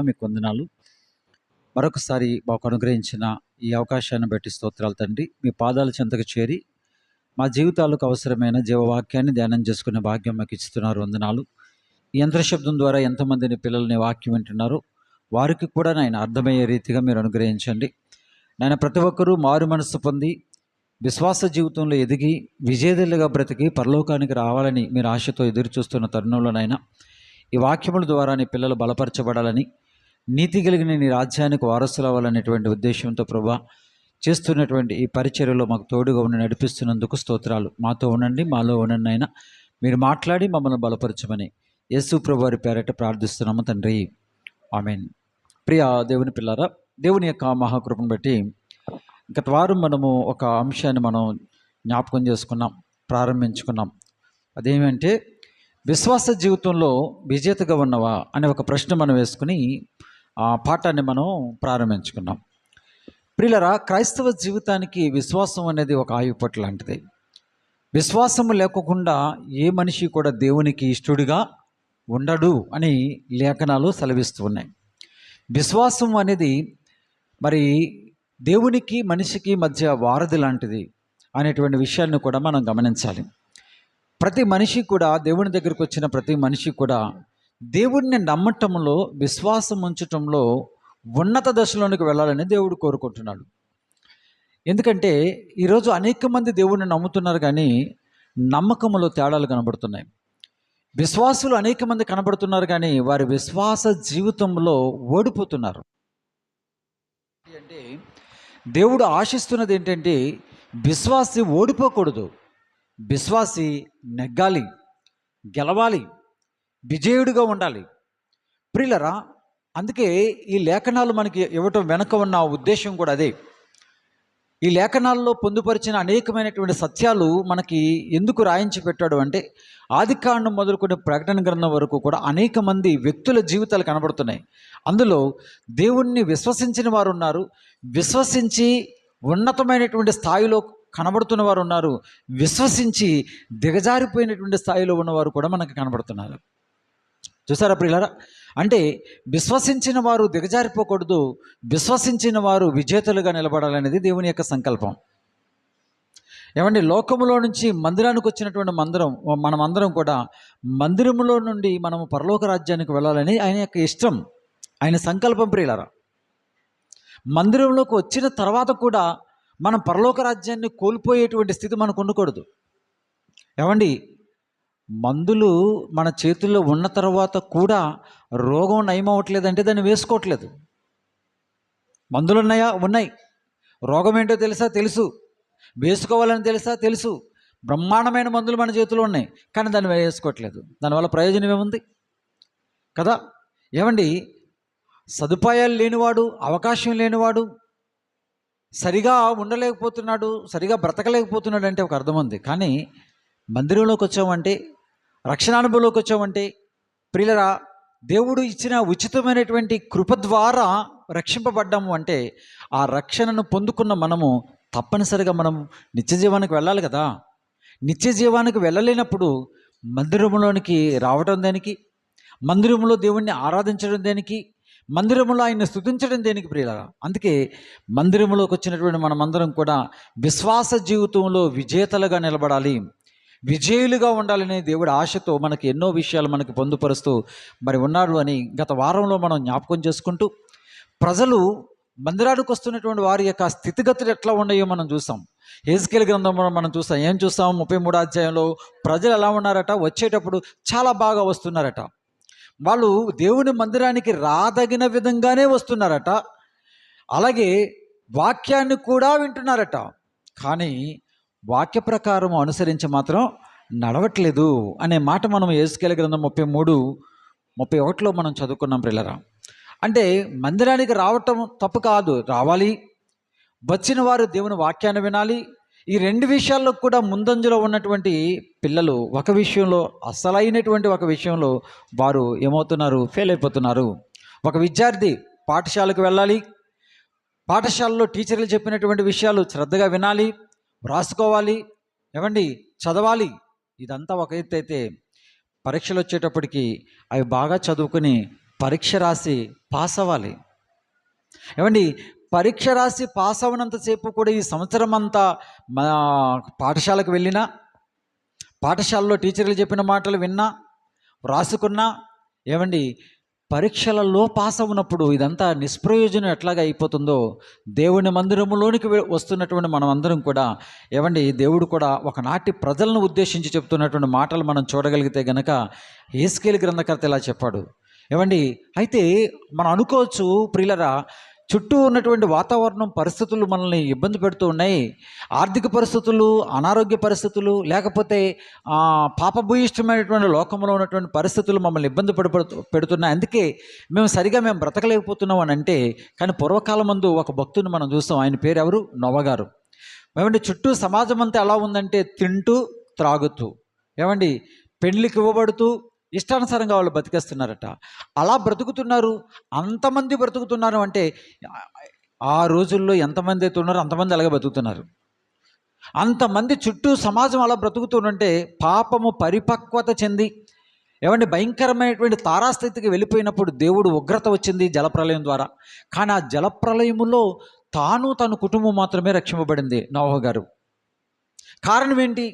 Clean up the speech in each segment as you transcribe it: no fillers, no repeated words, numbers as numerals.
మీకు వందనాలు. మరొకసారి మాకు అనుగ్రహించిన ఈ అవకాశాన్ని బట్టి స్తోత్రాలు తండ్రి. మీ పాదాల చెంతకు చేరి మా జీవితాలకు అవసరమైన జీవవాక్యాన్ని ధ్యానం చేసుకునే భాగ్యం మాకు ఇస్తున్నారు. వందనాలు. ఈ యంత్రశబ్దం ద్వారా ఎంతమందిని పిల్లల్ని వాక్యం వింటున్నారో వారికి కూడా నాయన అర్థమయ్యే రీతిగా మీరు అనుగ్రహించండి. నాయన ప్రతి ఒక్కరూ మారు మనస్సు పొంది విశ్వాస జీవితంలో ఎదిగి విజేతలుగా బ్రతికి పరలోకానికి రావాలని మీరు ఆశతో ఎదురు చూస్తున్న తరుణంలోనైనా ఈ వాక్యముల ద్వారా నీ పిల్లలు బలపరచబడాలని, నీతి కలిగిన నీ రాజ్యానికి వారసులు అవ్వాలనేటువంటి ఉద్దేశంతో ప్రభా చేస్తున్నటువంటి ఈ పరిచర్యలో మాకు తోడుగా ఉండి నడిపిస్తున్నందుకు స్తోత్రాలు. మాతో ఉండండి, మాలో ఉండండి అయినా మీరు మాట్లాడి మమ్మల్ని బలపరచమని యేసు ప్రభు వారి పేరట ప్రార్థిస్తున్నాము తండ్రి, ఆమేన్. ప్రియ దేవుని పిల్లారా, దేవుని యొక్క మహాకృపను బట్టి గత వారం మనము ఒక అంశాన్ని మనం జ్ఞాపకం చేసుకున్నాం, ప్రారంభించుకున్నాం. అదేమంటే విశ్వాస జీవితంలో విజేతగా ఉన్నవా అనే ఒక ప్రశ్న మనం వేసుకుని ఆ పాఠాన్ని మనం ప్రారంభించుకున్నాం. ప్రియులరా, క్రైస్తవ జీవితానికి విశ్వాసం అనేది ఒక ఆయుపట్టు లాంటిది. విశ్వాసము లేకుండా ఏ మనిషి కూడా దేవునికి ఇష్టడుగా ఉండడు అని లేఖనాలు సెలవిస్తూ ఉన్నాయి. విశ్వాసం అనేది మరి దేవునికి మనిషికి మధ్య వారధి లాంటిది అనేటువంటి విషయాన్ని కూడా మనం గమనించాలి. ప్రతి మనిషి కూడా, దేవుని దగ్గరికి వచ్చిన ప్రతి మనిషి కూడా దేవుడిని నమ్మటంలో, విశ్వాసం ఉంచటంలో ఉన్నత దశలోనికి వెళ్ళాలని దేవుడు కోరుకుంటున్నాడు. ఎందుకంటే ఈరోజు అనేక మంది దేవుడిని నమ్ముతున్నారు, కానీ నమ్మకంలో తేడాలు కనబడుతున్నాయి. విశ్వాసులు అనేక మంది కనబడుతున్నారు, కానీ వారి విశ్వాస జీవితంలో ఓడిపోతున్నారు. అంటే దేవుడు ఆశిస్తున్నది ఏంటంటే విశ్వాసి ఓడిపోకూడదు, విశ్వాసి నెగ్గాలి, గెలవాలి, విజయుడిగా ఉండాలి. ప్రియులరా, అందుకే ఈ లేఖనాలు మనకి ఇవ్వటం వెనక ఉన్న ఉద్దేశం కూడా అదే. ఈ లేఖనాల్లో పొందుపరిచిన అనేకమైనటువంటి సత్యాలు మనకి ఎందుకు రాయించి పెట్టాడు అంటే, ఆదికాండం మొదలుకొని ప్రకటన గ్రంథం వరకు కూడా అనేక మంది వ్యక్తుల జీవితాలు కనబడుతున్నాయి. అందులో దేవుణ్ణి విశ్వసించిన వారు ఉన్నారు, విశ్వసించి ఉన్నతమైనటువంటి స్థాయిలో కనబడుతున్న వారు ఉన్నారు, విశ్వసించి దిగజారిపోయినటువంటి స్థాయిలో ఉన్నవారు కూడా మనకు కనబడుతున్నారు. చూసారా ప్రియులారా? అంటే విశ్వసించిన వారు దిగజారిపోకూడదు, విశ్వసించిన వారు విజేతలుగా నిలబడాలనేది దేవుని యొక్క సంకల్పం. ఏమండి, లోకములో నుంచి మందిరానికి వచ్చినటువంటి మనమందరం కూడా మందిరములో నుండి మనము పరలోక రాజ్యానికి వెళ్ళాలని ఆయన యొక్క ఇష్టం, ఆయన సంకల్పం. ప్రియులారా, మందిరంలోకి వచ్చిన తర్వాత కూడా మనం పరలోక రాజ్యాన్ని కోల్పోయేటువంటి స్థితి మనకు ఉండకూడదు. ఏమండి, మందులు మన చేతుల్లో ఉన్న తర్వాత కూడా రోగం నయమవట్లేదంటే దాన్ని వేసుకోవట్లేదు. మందులు ఉన్నాయా? ఉన్నాయి. రోగం ఏంటో తెలుసా? తెలుసు. వేసుకోవాలని తెలుసు. బ్రహ్మాండమైన మందులు మన చేతిలో ఉన్నాయి, కానీ దాన్ని వేసుకోవట్లేదు. దానివల్ల ప్రయోజనం ఏముంది కదా? ఏమండి, సదుపాయాలు లేనివాడు, అవకాశం లేనివాడు సరిగా ఉండలేకపోతున్నాడు, సరిగా బ్రతకలేకపోతున్నాడు అంటే ఒక అర్థం ఉంది. కానీ మందిరంలోకి వచ్చామంటే, రక్షణానుభవంలోకి వచ్చామంటే, ప్రియులరా, దేవుడు ఇచ్చిన ఉచితమైనటువంటి కృప ద్వారా రక్షింపబడ్డాము అంటే, ఆ రక్షణను పొందుకున్న మనము తప్పనిసరిగా మనం నిత్య జీవానికి వెళ్ళాలి కదా. నిత్య జీవానికి వెళ్ళలేనప్పుడు మందిరంలోనికి రావడం దేనికి? మందిరంలో దేవుణ్ణి ఆరాధించడం దేనికి? మందిరంలో ఆయన్ని స్తుతించడం దేనికి ప్రియులారా? అందుకే మందిరంలోకి వచ్చినటువంటి మనమందరం కూడా విశ్వాస జీవితంలో విజేతలుగా నిలబడాలి, విజయులుగా ఉండాలనే దేవుడి ఆశతో మనకి ఎన్నో విషయాలు మనకి పొందుపరుస్తూ మరి ఉన్నాడు అని గత వారంలో మనం జ్ఞాపకం చేసుకుంటూ, ప్రజలు మందిరానికి వస్తున్నటువంటి వారి యొక్క స్థితిగతులు ఎట్లా ఉన్నాయో మనం చూసాం. హెజ్కేలు గ్రంథంలో మనం చూస్తాం. ఏం చూస్తాం? 33వ అధ్యాయంలో ప్రజలు ఎలా ఉన్నారట? వచ్చేటప్పుడు చాలా బాగా వస్తున్నారట. వాళ్ళు దేవుని మందిరానికి రాదగిన విధంగానే వస్తున్నారట, అలాగే వాక్యాన్ని కూడా వింటున్నారట, కానీ వాక్య ప్రకారం అనుసరించి మాత్రం నడవట్లేదు అనే మాట మనం హెజ్కేలు గ్రంథం 33:31లో మనం చదువుకున్నాం ప్రియులారా. అంటే మందిరానికి రావటం తప్పు కాదు, రావాలి. వచ్చిన వారు దేవుని వాక్యాన్ని వినాలి. ఈ రెండు విషయాల్లో కూడా ముందంజలో ఉన్నటువంటి పిల్లలు ఒక విషయంలో, అసలైనటువంటి ఒక విషయంలో వారు ఏమవుతున్నారు? ఫెయిల్ అయిపోతున్నారు. ఒక విద్యార్థి పాఠశాలకు వెళ్ళాలి, పాఠశాలలో టీచర్లు చెప్పినటువంటి విషయాలు శ్రద్ధగా వినాలి, వ్రాసుకోవాలి, ఏమండి, చదవాలి. ఇదంతా ఒక ఎత్తు అయితే, పరీక్షలు వచ్చేటప్పటికి అవి బాగా చదువుకుని పరీక్ష రాసి పాస్ అవ్వాలి. ఏమండి, పరీక్ష రాసి పాస్ అవ్వనంతసేపు కూడా ఈ సంవత్సరం అంతా మా పాఠశాలకు వెళ్ళినా, పాఠశాలలో టీచర్లు చెప్పిన మాటలు విన్నా, వ్రాసుకున్నా, ఏమండి పరీక్షలలో పాస్ అవునప్పుడు ఇదంతా నిష్ప్రయోజనం ఎట్లాగా అయిపోతుందో, దేవుని మందిరములోనికి వస్తున్నటువంటి మనం అందరం కూడా, ఏమండి దేవుడు కూడా ఒకనాటి ప్రజలను ఉద్దేశించి చెప్తున్నటువంటి మాటలు మనం చూడగలిగితే గనక, యేస్కేలు గ్రంథకర్త ఇలా చెప్పాడు. ఏమండి, అయితే మనం అనుకోవచ్చు ప్రియులరా, చుట్టూ ఉన్నటువంటి వాతావరణం పరిస్థితులు మనల్ని ఇబ్బంది పెడుతూ ఉన్నాయి. ఆర్థిక పరిస్థితులు, అనారోగ్య పరిస్థితులు, లేకపోతే పాపభూయిష్టమైనటువంటి లోకంలో ఉన్నటువంటి పరిస్థితులు మమ్మల్ని ఇబ్బంది పెడుతున్నాయి. అందుకే మేము బ్రతకలేకపోతున్నాం అని అంటే, కానీ పూర్వకాలం ముందు ఒక భక్తుని మనం చూస్తాం. ఆయన పేరు ఎవరు? నోవా గారు. ఏమండి, చుట్టూ సమాజం అంతా ఎలా ఉందంటే, తింటూ త్రాగుతూ, ఏమండి పెళ్లికి ఇవ్వబడుతూ ఇష్టానుసారంగా వాళ్ళు బతికేస్తున్నారట. అలా బ్రతుకుతున్నారు. అంతమంది బ్రతుకుతున్నారు అంటే, ఆ రోజుల్లో ఎంతమంది అయితే ఉన్నారో అంతమంది అలాగే బతుకుతున్నారు. అంతమంది చుట్టూ సమాజం అలా బ్రతుకుతుంటే, పాపము పరిపక్వత చెంది, ఏమంటే భయంకరమైనటువంటి తారాస్థితికి వెళ్ళిపోయినప్పుడు దేవుడు ఉగ్రత వచ్చింది జలప్రలయం ద్వారా. కానీ ఆ జలప్రలయములో తన కుటుంబం మాత్రమే రక్షింపబడింది. నోవహు గారు కారణం ఏంటి?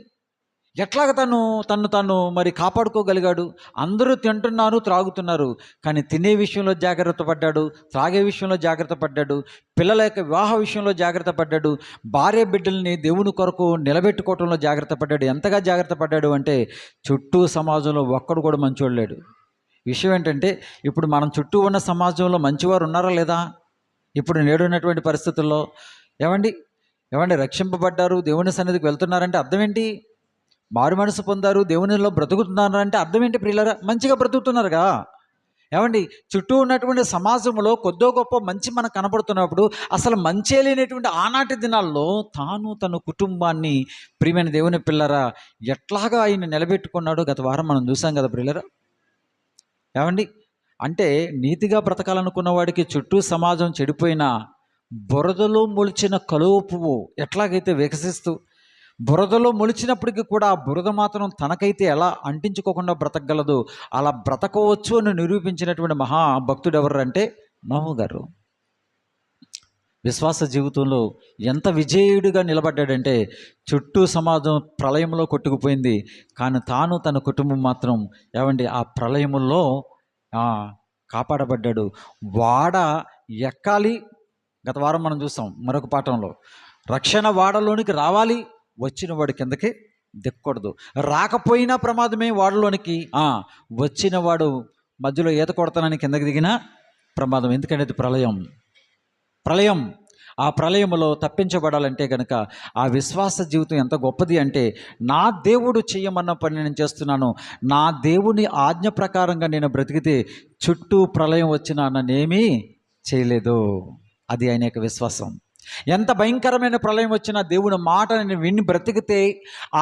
ఎట్లాగ తను మరి కాపాడుకోగలిగాడు? అందరూ తింటున్నారు, త్రాగుతున్నారు, కానీ తినే విషయంలో జాగ్రత్త పడ్డాడు, త్రాగే విషయంలో జాగ్రత్త పడ్డాడు, పిల్లల యొక్క వివాహ విషయంలో జాగ్రత్త పడ్డాడు, భార్య బిడ్డల్ని దేవుని కొరకు నిలబెట్టుకోవటంలో జాగ్రత్త పడ్డాడు. ఎంతగా జాగ్రత్త పడ్డాడు అంటే, చుట్టూ సమాజంలో ఒక్కడు కూడా మంచోడు లేడు. విషయం ఏంటంటే, ఇప్పుడు మనం చుట్టూ ఉన్న సమాజంలో మంచివారు ఉన్నారా లేదా? ఇప్పుడు నేడున్నటువంటి పరిస్థితుల్లో ఏమండి రక్షింపబడ్డారు, దేవుని సన్నిధికి వెళ్తున్నారంటే అర్థం ఏంటి? మారు మనసు పొందారు, దేవునిలో బ్రతుకుతున్నారు అంటే అర్థం ఏంటి ప్రియులారా? మంచిగా బ్రతుకుతున్నారుగా. ఏమండి, చుట్టూ ఉన్నటువంటి సమాజంలో కొద్దో గొప్ప మంచి మనకు కనపడుతున్నప్పుడు, అసలు మంచే లేనటువంటి ఆనాటి దినాల్లో తన కుటుంబాన్ని, ప్రియమైన దేవుని పిల్లరా, ఎట్లాగా ఆయన నిలబెట్టుకున్నాడో గత వారం మనం చూసాం కదా ప్రియులారా. ఏమండి, అంటే నీతిగా బ్రతకాలనుకున్న వాడికి చుట్టూ సమాజం చెడిపోయినా, బురదలో మొలిచిన కలువ పువ్వు ఎట్లాగైతే వికసిస్తూ, బురదలో మొలిచినప్పటికీ కూడా ఆ బురద మాత్రం తనకైతే ఎలా అంటించుకోకుండా బ్రతకగలదు, అలా బ్రతకవచ్చు అని నిరూపించినటువంటి మహాభక్తుడు ఎవరంటే నోవహు గారు. విశ్వాస జీవితంలో ఎంత విజయుడిగా నిలబడ్డాడంటే, చుట్టూ సమాజం ప్రళయంలో కొట్టుకుపోయింది, కానీ తన కుటుంబం మాత్రం ఆ ప్రళయముల్లో కాపాడబడ్డాడు. వాడ ఎక్కాలి. గత వారం మనం చూసాం మరొక పాఠంలో, రక్షణ వాడలోనికి రావాలి, వచ్చిన వాడు కిందకి దిక్కకూడదు. రాకపోయినా ప్రమాదమే వాడలోనికి, వచ్చిన వాడు మధ్యలో ఈత కొడతానని కిందకి దిగినా ప్రమాదం. ఎందుకంటే అది ప్రళయం. ఆ ప్రళయములో తప్పించబడాలంటే కనుక ఆ విశ్వాస జీవితం ఎంత గొప్పది అంటే, నా దేవుడు చేయమన్న పని నేను చేస్తున్నాను, నా దేవుని ఆజ్ఞ ప్రకారంగా నేను బ్రతికితే చుట్టూ ప్రళయం వచ్చినా నన్నేమీ చేయలేదు. అది ఆయన యొక్క విశ్వాసం. ఎంత భయంకరమైన ప్రళయం వచ్చినా దేవుని మాట నేను విని బ్రతికితే,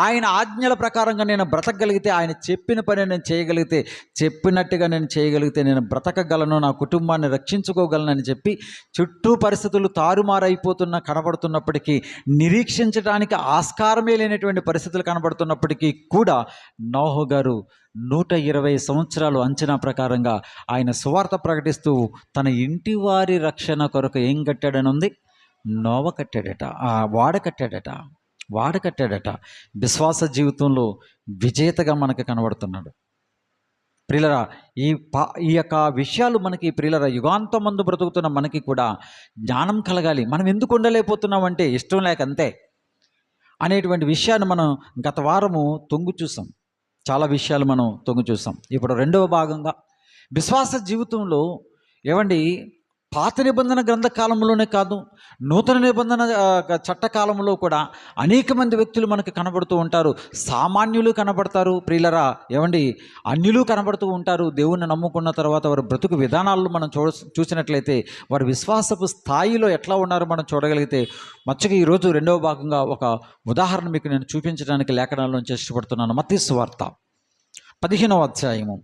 ఆయన ఆజ్ఞల ప్రకారంగా నేను బ్రతకగలిగితే, ఆయన చెప్పిన పని నేను చేయగలిగితే, చెప్పినట్టుగా నేను చేయగలిగితే నేను బ్రతకగలను, నా కుటుంబాన్ని రక్షించుకోగలనని చెప్పి, చుట్టూ పరిస్థితులు కనబడుతున్నప్పటికీ, నిరీక్షించడానికి ఆస్కారమే లేనటువంటి పరిస్థితులు కనబడుతున్నప్పటికీ కూడా నోవహు గారు 120 సంవత్సరాలు అంచనా ప్రకారంగా ఆయన సువార్త ప్రకటిస్తూ తన ఇంటి వారి రక్షణ కొరకు ఏం కట్టాడని ఉంది? నోవహు కట్టాడట. వాడ కట్టాడట. విశ్వాస జీవితంలో విజేతగా మనకు కనబడుతున్నాడు. ప్రియులరా, ఈ యొక్క విషయాలు మనకి ప్రియులరా, యుగాంతం మందు బ్రతుకుతున్న మనకి కూడా జ్ఞానం కలగాలి. మనం ఎందుకు ఉండలేకపోతున్నామంటే ఇష్టం లేక అంతే అనేటువంటి విషయాన్ని మనం గత వారము చూసాం. చాలా విషయాలు మనం చూసాం. ఇప్పుడు రెండవ భాగంగా విశ్వాస జీవితంలో పాత నిబంధన గ్రంథకాలంలోనే కాదు, నూతన నిబంధన చట్టకాలంలో కూడా అనేక మంది వ్యక్తులు మనకు కనబడుతూ ఉంటారు. సామాన్యులు కనబడతారు ప్రియులరా, అన్యులు కనబడుతూ ఉంటారు. దేవుణ్ణి నమ్ముకున్న తర్వాత వారి బ్రతుకు విధానాలను మనం చూసినట్లయితే, వారి విశ్వాసపు స్థాయిలో ఎట్లా ఉన్నారో మనం చూడగలిగితే, మచ్చగా ఈరోజు రెండవ భాగంగా ఒక ఉదాహరణ మీకు నేను చూపించడానికి లేఖనాల్లోంచి ఇష్టపడుతున్నాను. మత్తయి సువార్త 15వ అధ్యాయము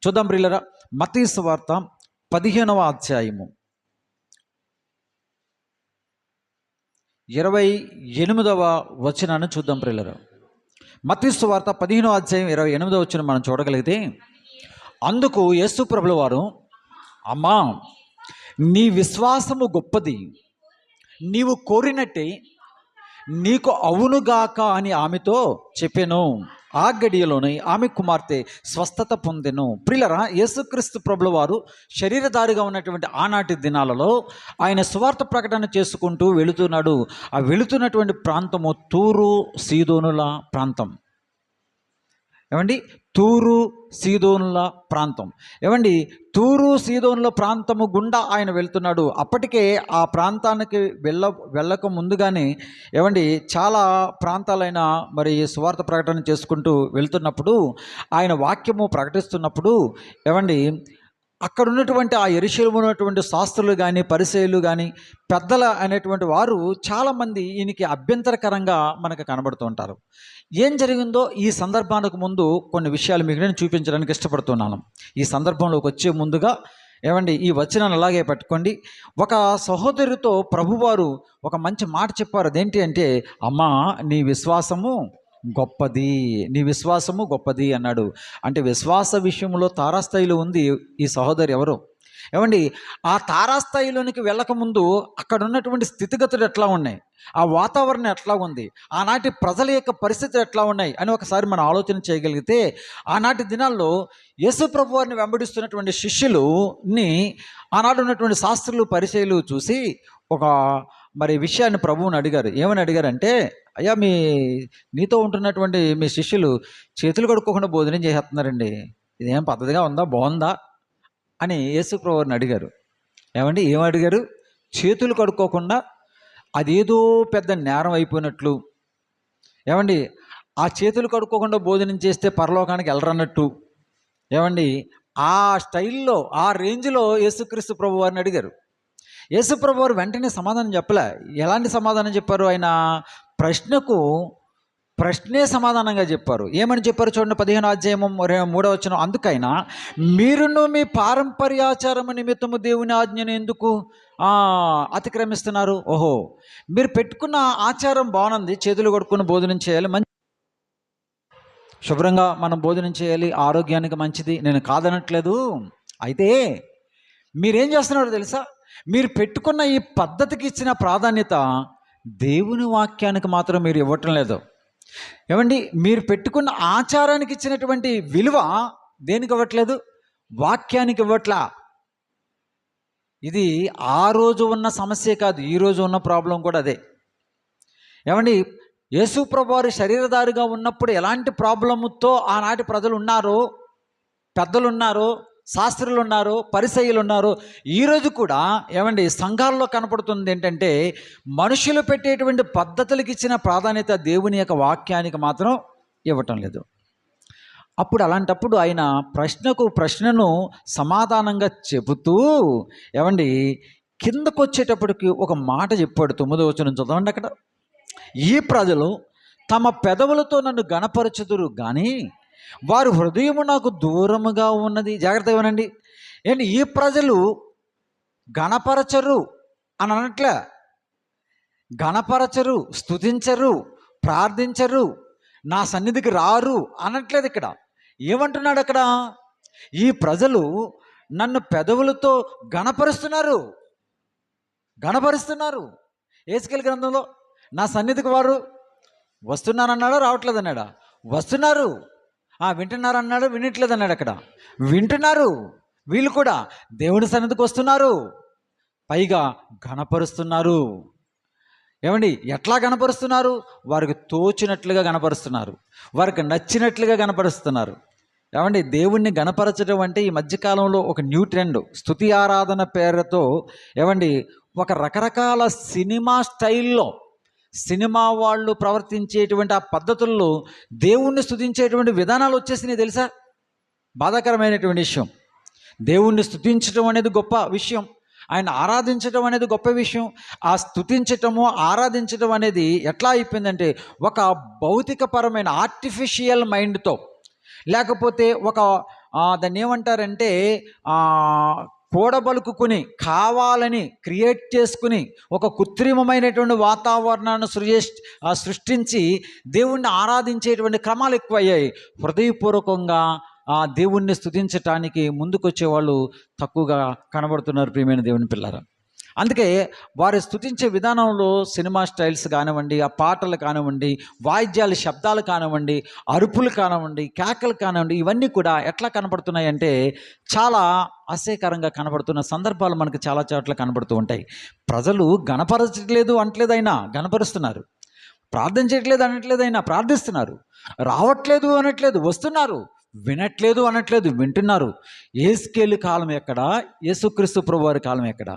చూద్దాం ప్రియులరా. మత్తయి సువార్త 15వ అధ్యాయము 28వ వచనాన్ని చూద్దాం ప్రియులారా. మత్తయి సువార్త 15వ అధ్యాయం 28వ వచనం మనం చూడగలిగితే, అందుకు యేసు ప్రభుల వారు, అమ్మా, నీ విశ్వాసము గొప్పది, నీవు కోరినట్టే నీకు అవునుగాక అని ఆమెతో చెప్పెను. ఆ గడియలోనే ఆమె కుమార్తె స్వస్థత పొందెను. ప్రియులరా, యేసుక్రీస్తు ప్రభుల వారు శరీరధారిగా ఉన్నటువంటి ఆనాటి దినాలలో ఆయన సువార్త ప్రకటన చేసుకుంటూ వెళుతున్నాడు. ఆ వెళుతున్నటువంటి ప్రాంతము తూరు సీదోనుల ప్రాంతం. ఏమండి, తూరు సీదోనుల ప్రాంతం. ఏమండి, తూరు సీదోనుల ప్రాంతము గుండా ఆయన వెళ్తున్నాడు. అప్పటికే ఆ ప్రాంతానికి వెళ్ళక ముందుగానే ఏమండి చాలా ప్రాంతాలైన మరి సువార్త ప్రకటన చేసుకుంటూ వెళ్తున్నప్పుడు, ఆయన వాక్యము ప్రకటిస్తున్నప్పుడు ఏమండి అక్కడ ఉన్నటువంటి ఆ యెరూషలేములో ఉన్నటువంటి శాస్త్రులు కానీ పరిసయ్యులు కానీ పెద్దల అనేటువంటి వారు చాలామంది ఈయనకి అభ్యంతరకరంగా మనకు కనబడుతూ ఉంటారు. ఏం జరిగిందో ఈ సందర్భానికి ముందు కొన్ని విషయాలు మీకు నేను చూపించడానికి ఇష్టపడుతున్నాను. ఈ సందర్భంలోకి వచ్చే ముందుగా ఏమండి ఈ వచనాన్ని అలాగే పెట్టుకోండి. ఒక సహోదరితో ప్రభువారు ఒక మంచి మాట చెప్పారు. అదేంటి అంటే, అమ్మా నీ విశ్వాసము గొప్పది, నీ విశ్వాసము గొప్పది అన్నాడు. అంటే విశ్వాస విషయంలో తారాస్థాయిలో ఉంది ఈ సహోదరి ఎవరు. ఏమండి, ఆ తారాస్థాయిలోనికి వెళ్ళకముందు అక్కడ ఉన్నటువంటి స్థితిగతులు ఎట్లా ఉన్నాయి, ఆ వాతావరణం ఎట్లా ఉంది, ఆనాటి ప్రజల యొక్క పరిస్థితులు ఎట్లా ఉన్నాయి అని ఒకసారి మనం ఆలోచన చేయగలిగితే, ఆనాటి దినాల్లో యేసు ప్రభు వారిని వెంబడిస్తున్నటువంటి శిష్యులుని ఆనాడు ఉన్నటువంటి శాస్త్రులు పరిచయులు చూసి ఒక మరి విషయాన్ని ప్రభువుని అడిగారు. ఏమని అడిగారంటే, అయ్యా నీతో ఉంటున్నటువంటి మీ శిష్యులు చేతులు కడుక్కోకుండా భోజనం చేసేస్తున్నారండి, ఇదేం పద్ధతిగా ఉందా, బాగుందా అని యేసు ప్రభువుని అడిగారు. ఏమండి ఏం అడిగారు? చేతులు కడుక్కోకుండా అదేదో పెద్ద నేరం అయిపోయినట్లు, ఏమండి ఆ చేతులు కడుక్కోకుండా భోజనం చేస్తే పరలోకానికి వెళ్ళరన్నట్టు, ఏమండి ఆ స్టైల్లో ఆ రేంజ్లో యేసుక్రీస్తు ప్రభు వారిని అడిగారు. యేసు ప్రభు వారు వెంటనే సమాధానం చెప్పలే. ఎలాంటి సమాధానం చెప్పారు? ఆయన ప్రశ్నకు ప్రశ్నే సమాధానంగా చెప్పారు. ఏమని చెప్పారు చూడండి, 15వ అధ్యాయము 3వ వచనం. అందుకైనా మీరును మీ పారంపర్యాచారము నిమిత్తము దేవుని ఆజ్ఞను ఎందుకు అతిక్రమిస్తున్నారు? ఓహో, మీరు పెట్టుకున్న ఆచారం బాగుంది, చేతులు కడుక్కుని భోజనం చేయాలి, మంచి శుభ్రంగా మనం భోజనం చేయాలి, ఆరోగ్యానికి మంచిది, నేను కాదనట్లేదు. అయితే మీరేం చేస్తున్నారో తెలుసా? మీరు పెట్టుకున్న ఈ పద్ధతికి ఇచ్చిన ప్రాధాన్యత దేవుని వాక్యానికి మాత్రం మీరు ఇవ్వటం లేదు. ఏమండి, మీరు పెట్టుకున్న ఆచారానికి ఇచ్చినటువంటి విలువ దేనికి ఇవ్వట్లేదు? వాక్యానికి ఇవ్వట్లా. ఇది ఆ రోజు ఉన్న సమస్య కాదు, ఈరోజు ఉన్న ప్రాబ్లం కూడా అదే. ఏమండి, యేసు ప్రభు వారు శరీరధారిగా ఉన్నప్పుడు ఎలాంటి ప్రాబ్లముతో ఆనాటి ప్రజలు ఉన్నారో, పెద్దలు ఉన్నారో, శాస్త్రులు ఉన్నారు, పరిసయ్యులు ఉన్నారు, ఈరోజు కూడా ఏమండి సంఘాల్లో కనపడుతుంది ఏంటంటే, మనుషులు పెట్టేటువంటి పద్ధతులకు ఇచ్చిన ప్రాధాన్యత దేవుని యొక్క వాక్యానికి మాత్రం ఇవ్వటం లేదు. అప్పుడు అలాంటప్పుడు ఆయన ప్రశ్నను సమాధానంగా చెబుతూ ఏమండి కిందకు వచ్చేటప్పటికి ఒక మాట చెప్పాడు. 9వ వచనం చదవండి. అక్కడ, ఈ ప్రజలు తమ పెదవులతో నన్ను గణపరచుదురు కానీ వారు హృదయము నాకు దూరముగా ఉన్నది. జాగ్రత్తగా వినండి. ఏంటి, ఈ ప్రజలు గణపరచరు అని అనట్లే, గణపరచరు, స్తుతించరు, ప్రార్థించరు, నా సన్నిధికి రారు అనట్లేదు. ఇక్కడ ఏమంటున్నాడు? అక్కడ ఈ ప్రజలు నన్ను పెదవులతో గణపరుస్తున్నారు. యేసుకేలు గ్రంథంలో నా సన్నిధికి వారు వస్తున్నారన్నాడా, రావట్లేదన్నాడా? వస్తున్నారు. వింటున్నారు అన్నాడు, వినట్లేదు అన్నాడు. అక్కడ వింటున్నారు, వీళ్ళు కూడా దేవుని సన్నిధికి వస్తున్నారు, పైగా గణపరుస్తున్నారు. ఏమండి, ఎట్లా గణపరుస్తున్నారు? వారికి తోచినట్లుగా గణపరుస్తున్నారు, వారికి నచ్చినట్లుగా గణపరుస్తున్నారు. ఏమండి, దేవుణ్ణి గణపరచడం అంటే ఈ మధ్యకాలంలో ఒక న్యూ ట్రెండ్, స్తుతి ఆరాధన పేరుతో ఏమండి ఒక రకరకాల సినిమా స్టైల్లో సినిమా వాళ్ళు ప్రవర్తించేటువంటి ఆ పద్ధతుల్లో దేవుణ్ణి స్తుతించేటువంటి విధానాలు వచ్చేసినాయి. తెలుసా? బాధాకరమైనటువంటి విషయం. దేవుణ్ణి స్తుతించడం అనేది గొప్ప విషయం, ఆయన ఆరాధించడం అనేది గొప్ప విషయం. ఆ స్తుతించటము, ఆరాధించడం అనేది ఎట్లా అయిపోయిందంటే ఒక భౌతికపరమైన ఆర్టిఫిషియల్ మైండ్తో, లేకపోతే ఒక దాన్ని ఏమంటారంటే కూడబలుకుని కావాలని క్రియేట్ చేసుకుని ఒక కృత్రిమమైనటువంటి వాతావరణాన్ని సృష్టించి దేవుణ్ణి ఆరాధించేటువంటి క్రమాలు ఎక్కువయ్యాయి. హృదయపూర్వకంగా ఆ దేవుణ్ణి స్తుతించటానికి ముందుకొచ్చే వాళ్ళు తక్కువగా కనబడుతున్నారు ప్రియమైన దేవుని పిల్లరా. అందుకే వారు స్తుతించే విధానంలో సినిమా స్టైల్స్ కానివ్వండి, ఆ పాటలు కానివ్వండి, వాయిద్యాలు శబ్దాలు కానివ్వండి, అరుపులు కానివ్వండి, కేకలు కానివ్వండి, ఇవన్నీ కూడా ఎట్లా కనబడుతున్నాయి అంటే చాలా అసహ్యకరంగా కనబడుతున్న సందర్భాలు మనకు చాలా చోట్ల కనబడుతూ ఉంటాయి. ప్రజలు గణపరచట్లేదు అంటలేదైనా గణపరుస్తున్నారు, ప్రార్థన చేయట్లేదు అనట్లేదైనా ప్రార్థిస్తున్నారు, రావట్లేదు అనట్లేదు వస్తున్నారు, వినట్లేదు అనట్లేదు వింటున్నారు. యేసుకేలు కాలం ఎక్కడ, యేసుక్రీస్తు ప్రభువారి కాలం ఎక్కడ?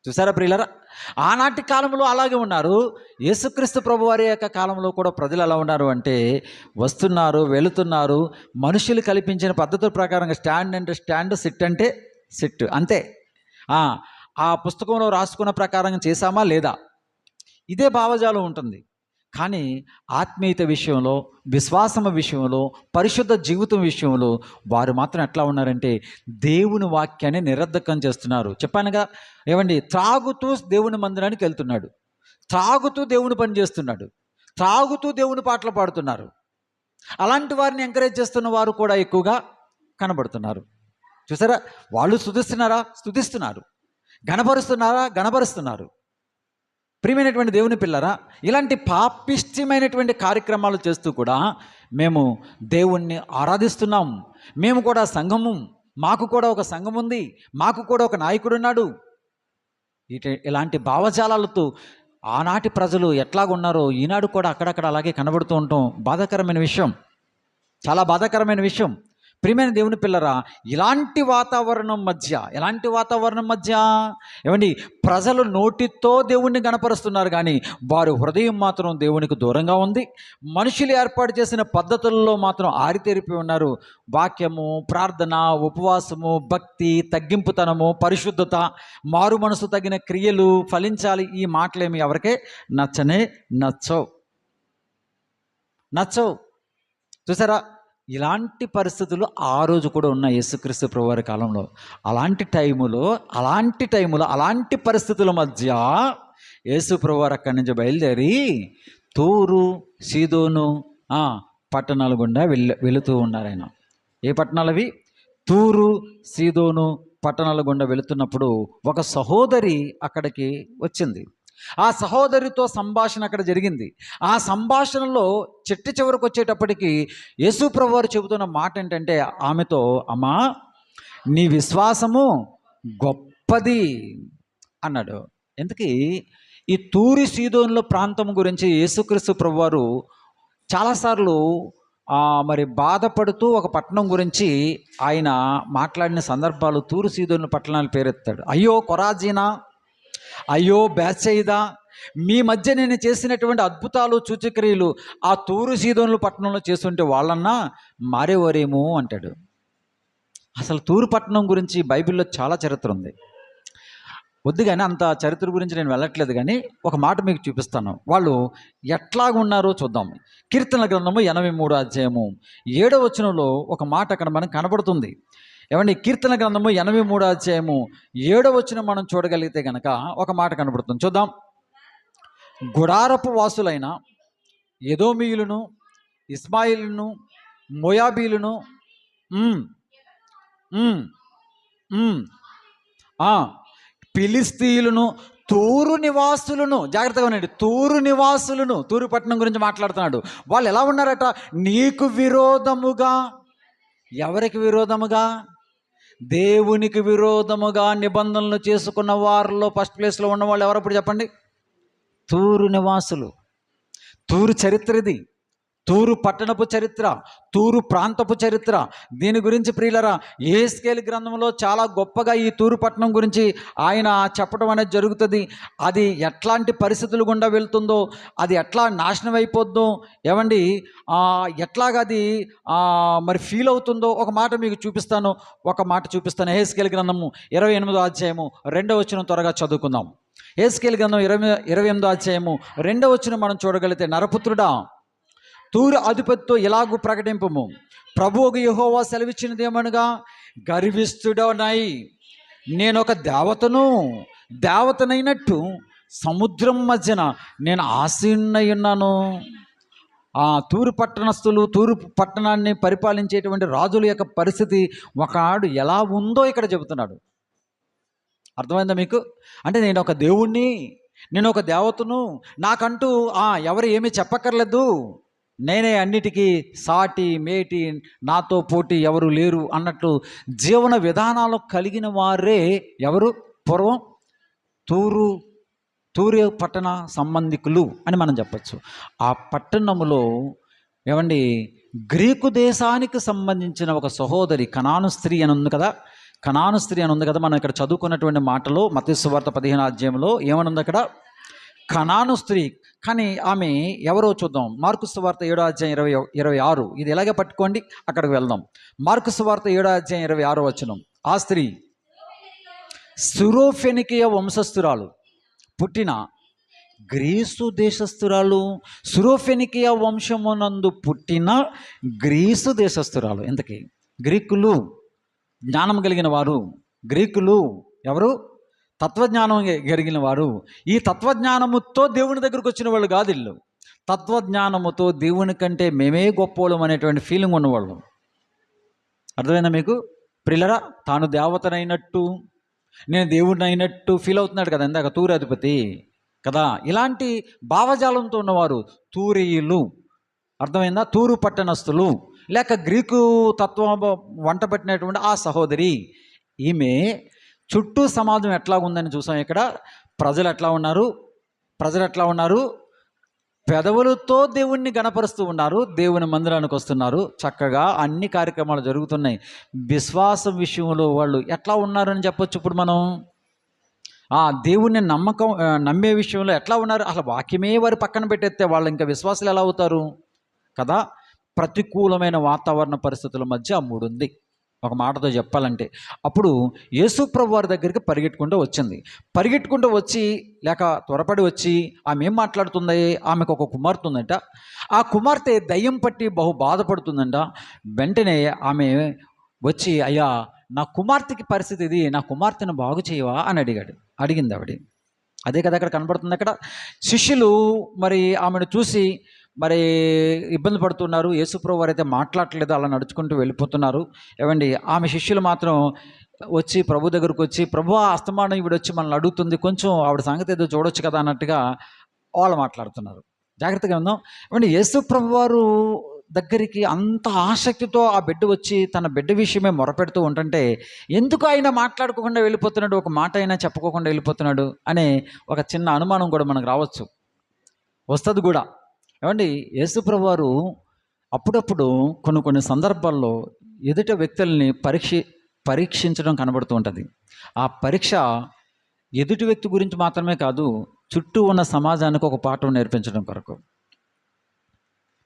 చూసారా ప్రియులారా, ఆనాటి కాలంలో అలాగే ఉన్నారు. యేసుక్రీస్తు ప్రభువారి యొక్క కాలంలో కూడా ప్రజలు ఎలా ఉన్నారు అంటే వస్తున్నారు, వెళుతున్నారు, మనుషులు కల్పించిన పద్ధతుల ప్రకారంగా స్టాండ్ అంటే స్టాండ్, సిట్ అంటే సిట్, అంతే. ఆ పుస్తకంలో రాసుకున్న ప్రకారంగా చేశామా లేదా, ఇదే భావజాలం ఉంటుంది. కానీ ఆత్మీయత విషయంలో, విశ్వాసము విషయంలో, పరిశుద్ధ జీవితం విషయంలో వారు మాత్రం ఎట్లా ఉన్నారంటే దేవుని వాక్యాన్ని నిరర్ధకం చేస్తున్నారు. చెప్పానుగా, ఏమండి, త్రాగుతూ దేవుని మందిరానికి వెళ్తున్నాడు, త్రాగుతూ దేవుని పని చేస్తున్నాడు, త్రాగుతూ దేవుని పాటలు పాడుతున్నారు. అలాంటి వారిని ఎంకరేజ్ చేస్తున్న వారు కూడా ఎక్కువగా కనబడుతున్నారు. చూసారా, వాళ్ళు స్తుతిస్తున్నారా, స్తుతిస్తున్నారు, గణపరుస్తున్నారా, గణపరుస్తున్నారు. ప్రియమైనటువంటి దేవుని పిల్లరా, ఇలాంటి పాపిష్టిమైనటువంటి కార్యక్రమాలు చేస్తూ కూడా మేము దేవుణ్ణి ఆరాధిస్తున్నాం. మేము కూడా సంఘము, మాకు కూడా ఒక సంఘం ఉంది, మాకు కూడా ఒక నాయకుడు ఉన్నాడు. ఇలాంటి భావజాలాలతో ఆనాటి ప్రజలు ఎట్లాగున్నారో ఈనాడు కూడా అక్కడక్కడ అలాగే కనబడుతూ ఉంటాం. బాధాకరమైన విషయం, చాలా బాధాకరమైన విషయం. ప్రియమైన దేవుని పిల్లరా, ఎలాంటి వాతావరణం మధ్య ఏమండి, ప్రజలు నోటితో దేవుణ్ణి గణపరుస్తున్నారు కానీ వారి హృదయం మాత్రం దేవునికి దూరంగా ఉంది. మనుషులు ఏర్పాటు చేసిన పద్ధతుల్లో మాత్రం ఆరితేరిపోయి ఉన్నారు. వాక్యము, ప్రార్థన, ఉపవాసము, భక్తి, తగ్గింపుతనము, పరిశుద్ధత, మారు మనసు తగిన క్రియలు ఫలించాలి, ఈ మాటలేమి ఎవరికే నచ్చవు. చూసారా, ఇలాంటి పరిస్థితులు ఆ రోజు కూడా ఉన్న యేసుక్రీస్తు ప్రభువారి కాలంలో. అలాంటి టైములో అలాంటి పరిస్థితుల మధ్య యేసు ప్రభువారు అక్కడి నుంచి బయలుదేరి తూరు, సీదోను పట్టణాల గుండా వెళుతూ ఉన్నారు. ఆయన ఏ పట్టణాలు అవి? తూరు, సీదోను పట్టణాల గుండా వెళుతున్నప్పుడు ఒక సహోదరి అక్కడికి వచ్చింది. ఆ సహోదరితో సంభాషణ అక్కడ జరిగింది. ఆ సంభాషణలో చివరికి వచ్చేటప్పటికి యేసు ప్రభువారు చెబుతున్న మాట ఏంటంటే ఆమెతో, అమ్మా, నీ విశ్వాసము గొప్పది అన్నాడు. ఎందుకు ఈ తూరి సీదోనుల ప్రాంతం గురించి యేసుక్రీస్తు ప్రభువారు చాలాసార్లు మరి బాధపడుతూ ఒక పట్టణం గురించి ఆయన మాట్లాడిన సందర్భాలు తూరు సీదోను పట్టణాలు పేరెత్తాడు. అయ్యో కొరాజీనా, అయ్యో బేత్సయిదా, మీ మధ్య నేను చేసినటువంటి అద్భుతాలు, సూచక్రియలు ఆ తూరు సీదోనుల పట్టణంలో చేస్తుంటే వాళ్ళన్నా మారేవారేమో అంటాడు. అసలు తూరు పట్టణం గురించి బైబిల్లో చాలా చరిత్ర ఉంది. వద్దు కానీ అంత చరిత్ర గురించి నేను వెళ్ళట్లేదు, కానీ ఒక మాట మీకు చూపిస్తాను. వాళ్ళు ఎట్లాగున్నారో చూద్దాం. కీర్తనల గ్రంథము 83వ అధ్యాయము 7వ వచనంలో ఒక మాట అక్కడ మనకు కనబడుతుంది. ఏమండి, కీర్తన గ్రంథము 83వ అధ్యాయము 7వ వచనం మనం చూడగలిగితే కనుక ఒక మాట కనబడుతుంది, చూద్దాం. గుడారపు వాసులైన ఎదోమీయులను, ఇస్మాయిలును, మోయాబీలను, ఫిలిస్తీయులను, తూరు నివాసులను, జాగ్రత్తగా ఉండండి, తూరు నివాసులను, తూరు పట్టణం గురించి మాట్లాడుతున్నాడు. వాళ్ళు ఎలా ఉన్నారట? నీకు విరోధముగా. ఎవరికి విరోధముగా? దేవునికి విరోధముగా నిబంధనలు చేసుకున్న వారిలో ఫస్ట్ ప్లేస్లో ఉన్న వాళ్ళు ఎవరప్పుడు చెప్పండి? తూరు నివాసులు. తూరు చరిత్ర ఇది, తూరు పట్టణపు చరిత్ర, తూరు ప్రాంతపు చరిత్ర. దీని గురించి ప్రియులరా యెహెజ్కేలు గ్రంథంలో చాలా గొప్పగా ఈ తూరు పట్టణం గురించి ఆయన చెప్పడం అనేది జరుగుతుంది. అది ఎట్లాంటి పరిస్థితులు గుండా వెళ్తుందో, అది ఎట్లా నాశనం అయిపోద్దో, ఏమండి ఎట్లాగా అది మరి ఫీల్ అవుతుందో ఒక మాట మీకు చూపిస్తాను. యెహెజ్కేలు గ్రంథము 28వ అధ్యాయము 2వ వచనం త్వరగా చదువుకుందాం. యెహెజ్కేలు గ్రంథం 28వ అధ్యాయము 2వ వచనం మనం చూడగలిగితే, నరపుత్రుడా, తూరు అధిపతితో ఇలాగూ ప్రకటింపము, ప్రభువుకు యెహోవా సెలవిచ్చినదేమనగా, గర్విష్ఠుడనై నేనొక దేవతనైనట్టు సముద్రం మధ్యన నేను ఆసీనుడై ఉన్నాను. తూరు పట్టణస్థులు, తూరు పట్టణాన్ని పరిపాలించేటువంటి రాజుల యొక్క పరిస్థితి ఒకనాడు ఎలా ఉందో ఇక్కడ చెబుతున్నాడు. అర్థమైందా మీకు? అంటే నేను ఒక దేవుణ్ణి, నేను ఒక దేవతను, నాకంటూ ఎవరు ఏమీ చెప్పక్కర్లేదు, నేనే అన్నిటికీ సాటి మేటి, నాతో పోటీ ఎవరు లేరు అన్నట్లు జీవన విధానాలు కలిగిన వారే ఎవరు? పూర్వం తూరు పట్టణ సంబంధికులు అని మనం చెప్పచ్చు. ఆ పట్టణములో ఏమండి గ్రీకు దేశానికి సంబంధించిన ఒక సహోదరి కనాను స్త్రీ అని ఉంది కదా, కనాను స్త్రీ అని ఉంది కదా. మనం ఇక్కడ చదువుకున్నటువంటి మాటలో మత్తయి సువార్త 15వ అధ్యాయంలో ఏమనుంది అక్కడ? కనాను స్త్రీ. కానీ ఆమె ఎవరో చూద్దాం. మార్కు సువార్త 7వ అధ్యాయం 26. ఇది ఎలాగే పట్టుకోండి, అక్కడికి వెళ్దాం. మార్కు సువార్త 7వ అధ్యాయం 26వ వచనం. ఆ స్త్రీ సురోఫెనికియ వంశస్థురాలు, పుట్టిన గ్రీసు దేశస్థురాలు. సురోఫెనికియ వంశమునందు పుట్టిన గ్రీసు దేశస్థురాలు. ఇంతకీ గ్రీకులు జ్ఞానం కలిగిన వారు. గ్రీకులు ఎవరు? తత్వజ్ఞానం కలిగిన వారు. ఈ తత్వజ్ఞానముతో దేవుని దగ్గరకు వచ్చిన వాళ్ళు కాదు వీళ్ళు. తత్వజ్ఞానముతో దేవుని కంటే మేమే గొప్పోళ్ళం అనేటువంటి ఫీలింగ్ ఉన్నవాళ్ళు. అర్థమైందా మీకు ప్రియులరా? తాను దేవతనైనట్టు, నేను దేవుడిని అయినట్టు ఫీల్ అవుతున్నాడు కదా ఇందాక తూరు అధిపతి కదా. ఇలాంటి భావజాలంతో ఉన్నవారు తూరీయులు. అర్థమైందా? తూరు పట్టణస్థులు, లేక గ్రీకు తత్వం వంట పట్టినటువంటి ఆ సహోదరి. ఈమె చుట్టూ సమాజం ఎట్లా ఉందని చూసాం ఇక్కడ. ప్రజలు ఎట్లా ఉన్నారు? పెదవులతో దేవుణ్ణి గణపరుస్తూ ఉన్నారు, దేవుని మందిరానికి వస్తున్నారు, చక్కగా అన్ని కార్యక్రమాలు జరుగుతున్నాయి. విశ్వాసం విషయంలో వాళ్ళు ఎట్లా ఉన్నారని చెప్పొచ్చు. ఇప్పుడు మనం దేవుణ్ణి నమ్మే విషయంలో ఎట్లా ఉన్నారు? అసలు వాక్యమే వారి పక్కన పెట్టేస్తే వాళ్ళు ఇంకా విశ్వాసాలు ఎలా అవుతారు కదా. ప్రతికూలమైన వాతావరణ పరిస్థితుల మధ్య ఆ మూడుంది. ఒక మాటతో చెప్పాలంటే అప్పుడు యేసు ప్రభు వారి దగ్గరికి పరిగెట్టుకుంటూ వచ్చి లేక త్వరపడి వచ్చి ఆమె ఏం మాట్లాడుతుంది? ఆమెకు ఒక కుమార్తె ఉందంట. ఆ కుమార్తె దయ్యం పట్టి బహు బాధపడుతుందంట. వెంటనే ఆమె వచ్చి, అయ్యా నా కుమార్తెకి పరిస్థితి ఇది, నా కుమార్తెను బాగు చేయవా అని అడిగింది ఆవిడ. అదే కదా అక్కడ కనబడుతుంది. అక్కడ శిష్యులు మరి ఆమెను చూసి మరి ఇబ్బంది పడుతున్నారు. యేసుప్రభు వారు అయితే మాట్లాడట్లేదు, అలా నడుచుకుంటూ వెళ్ళిపోతున్నారు. ఏమండి ఆమె శిష్యులు మాత్రం వచ్చి ప్రభు దగ్గరకు వచ్చి, ప్రభు అస్తమానం ఈవిడ వచ్చి మనల్ని అడుగుతుంది, కొంచెం ఆవిడ సంగతి ఏదో చూడొచ్చు కదా అన్నట్టుగా వాళ్ళు మాట్లాడుతున్నారు. జాగ్రత్తగా ఉందాం. ఏమండి యేసుప్రభు వారు దగ్గరికి అంత ఆసక్తితో ఆ బిడ్డ వచ్చి తన బిడ్డ విషయమే మొరపెడుతూ ఉంటుంటే ఎందుకు ఆయన మాట్లాడుకోకుండా వెళ్ళిపోతున్నాడు, ఒక మాట అయినా చెప్పుకోకుండా వెళ్ళిపోతున్నాడు అనే ఒక చిన్న అనుమానం కూడా మనకు రావచ్చు, వస్తుంది కూడా. ఏమండి యేసుప్రభు వారు అప్పుడప్పుడు కొన్ని సందర్భాల్లో ఎదుట వ్యక్తుల్ని పరీక్షించడం కనబడుతూ ఉంటుంది. ఆ పరీక్ష ఎదుటి వ్యక్తి గురించి మాత్రమే కాదు, చుట్టూ ఉన్న సమాజానికి ఒక పాఠం నేర్పించడం కొరకు.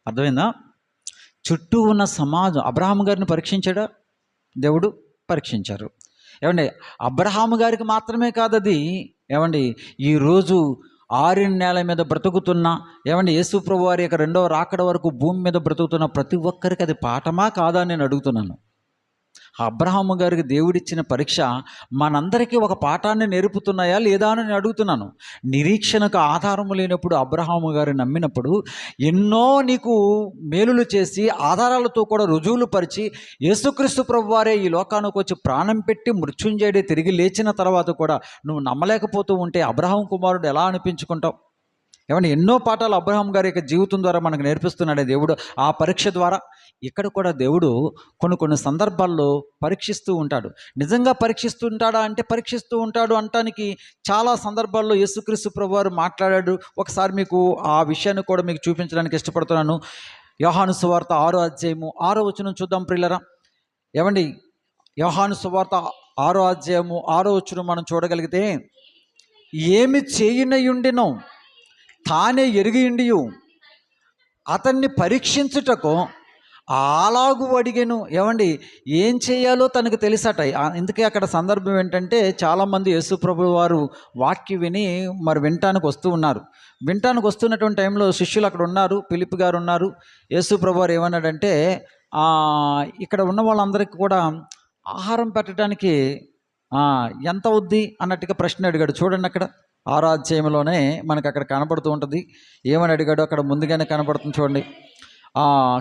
అర్థమైందా? చుట్టూ ఉన్న సమాజం. అబ్రహాము గారిని పరీక్షించాడా దేవుడు? పరీక్షించారు. ఏమండి అబ్రహాము గారికి మాత్రమే కాదు అది. ఏమండి ఈరోజు ఆరిన నేల మీద బ్రతుకుతున్న, ఏమండి యేసు ప్రభు వారి యొక్క 2వ రాకడ వరకు భూమి మీద బ్రతుకుతున్న ప్రతి ఒక్కరికి అది పాఠమా కాదా అని నేను అడుగుతున్నాను. అబ్రహాము గారికి దేవుడిచ్చిన పరీక్ష మనందరికీ ఒక పాఠాన్ని నేర్పుతున్నాయా లేదా అని నేను అడుగుతున్నాను. నిరీక్షణకు ఆధారము లేనప్పుడు అబ్రహాము గారు నమ్మినప్పుడు ఎన్నో నీకు మేలులు చేసి ఆధారాలతో కూడా రుజువులు పరిచి యేసుక్రీస్తు ప్రభువారే ఈ లోకానికి వచ్చి ప్రాణం పెట్టి మృత్యుంజయుడే తిరిగి లేచిన తర్వాత కూడా నువ్వు నమ్మలేకపోతూ ఉంటే అబ్రహాం కుమారుడు ఎలా అనిపించుకుంటావు? ఏమంటే ఎన్నో పాఠాలు అబ్రహాం గారి యొక్క జీవితం ద్వారా మనకు నేర్పిస్తున్నాడే దేవుడు. ఆ పరీక్ష ద్వారా ఇక్కడ కూడా దేవుడు కొన్ని సందర్భాల్లో పరీక్షిస్తూ ఉంటాడు. నిజంగా పరీక్షిస్తూ ఉంటాడా అంటే పరీక్షిస్తూ ఉంటాడు అంటానికి చాలా సందర్భాల్లో యేసుక్రీస్తు ప్రభువారు మాట్లాడాడు. ఒకసారి మీకు ఆ విషయాన్ని కూడా మీకు చూపించడానికి ఇష్టపడుతున్నాను. యోహాను సువార్త 6వ అధ్యాయము 6వ వచనం చూద్దాం ప్రియులరా. ఏమండి యోహాను సువార్త 6వ అధ్యాయము 6వ వచనం మనం చూడగలిగితే, ఏమి చేయనయుండినో తానే ఎరిగియుండియు అతన్ని పరీక్షించుటకు అలాగు అడిగెను. ఏమండి ఏం చేయాలో తనకు తెలుసట. ఇందుకే అక్కడ సందర్భం ఏంటంటే చాలామంది యేసు ప్రభు వారు వాక్యం విని మరి వినటానికి వస్తున్నటువంటి టైంలో శిష్యులు అక్కడ ఉన్నారు, ఫిలిప్ గారు ఉన్నారు. యేసు ప్రభు వారు ఏమన్నాడంటే ఇక్కడ ఉన్న వాళ్ళందరికీ కూడా ఆహారం పెట్టడానికి ఎంత అవుద్ది అన్నట్టుగా ప్రశ్న అడిగాడు. చూడండి అక్కడ 6వ అధ్యాయంలోనే మనకు అక్కడ కనబడుతూ ఉంటుంది. ఏమని అడిగాడో అక్కడ ముందుగానే కనబడుతుంది చూడండి.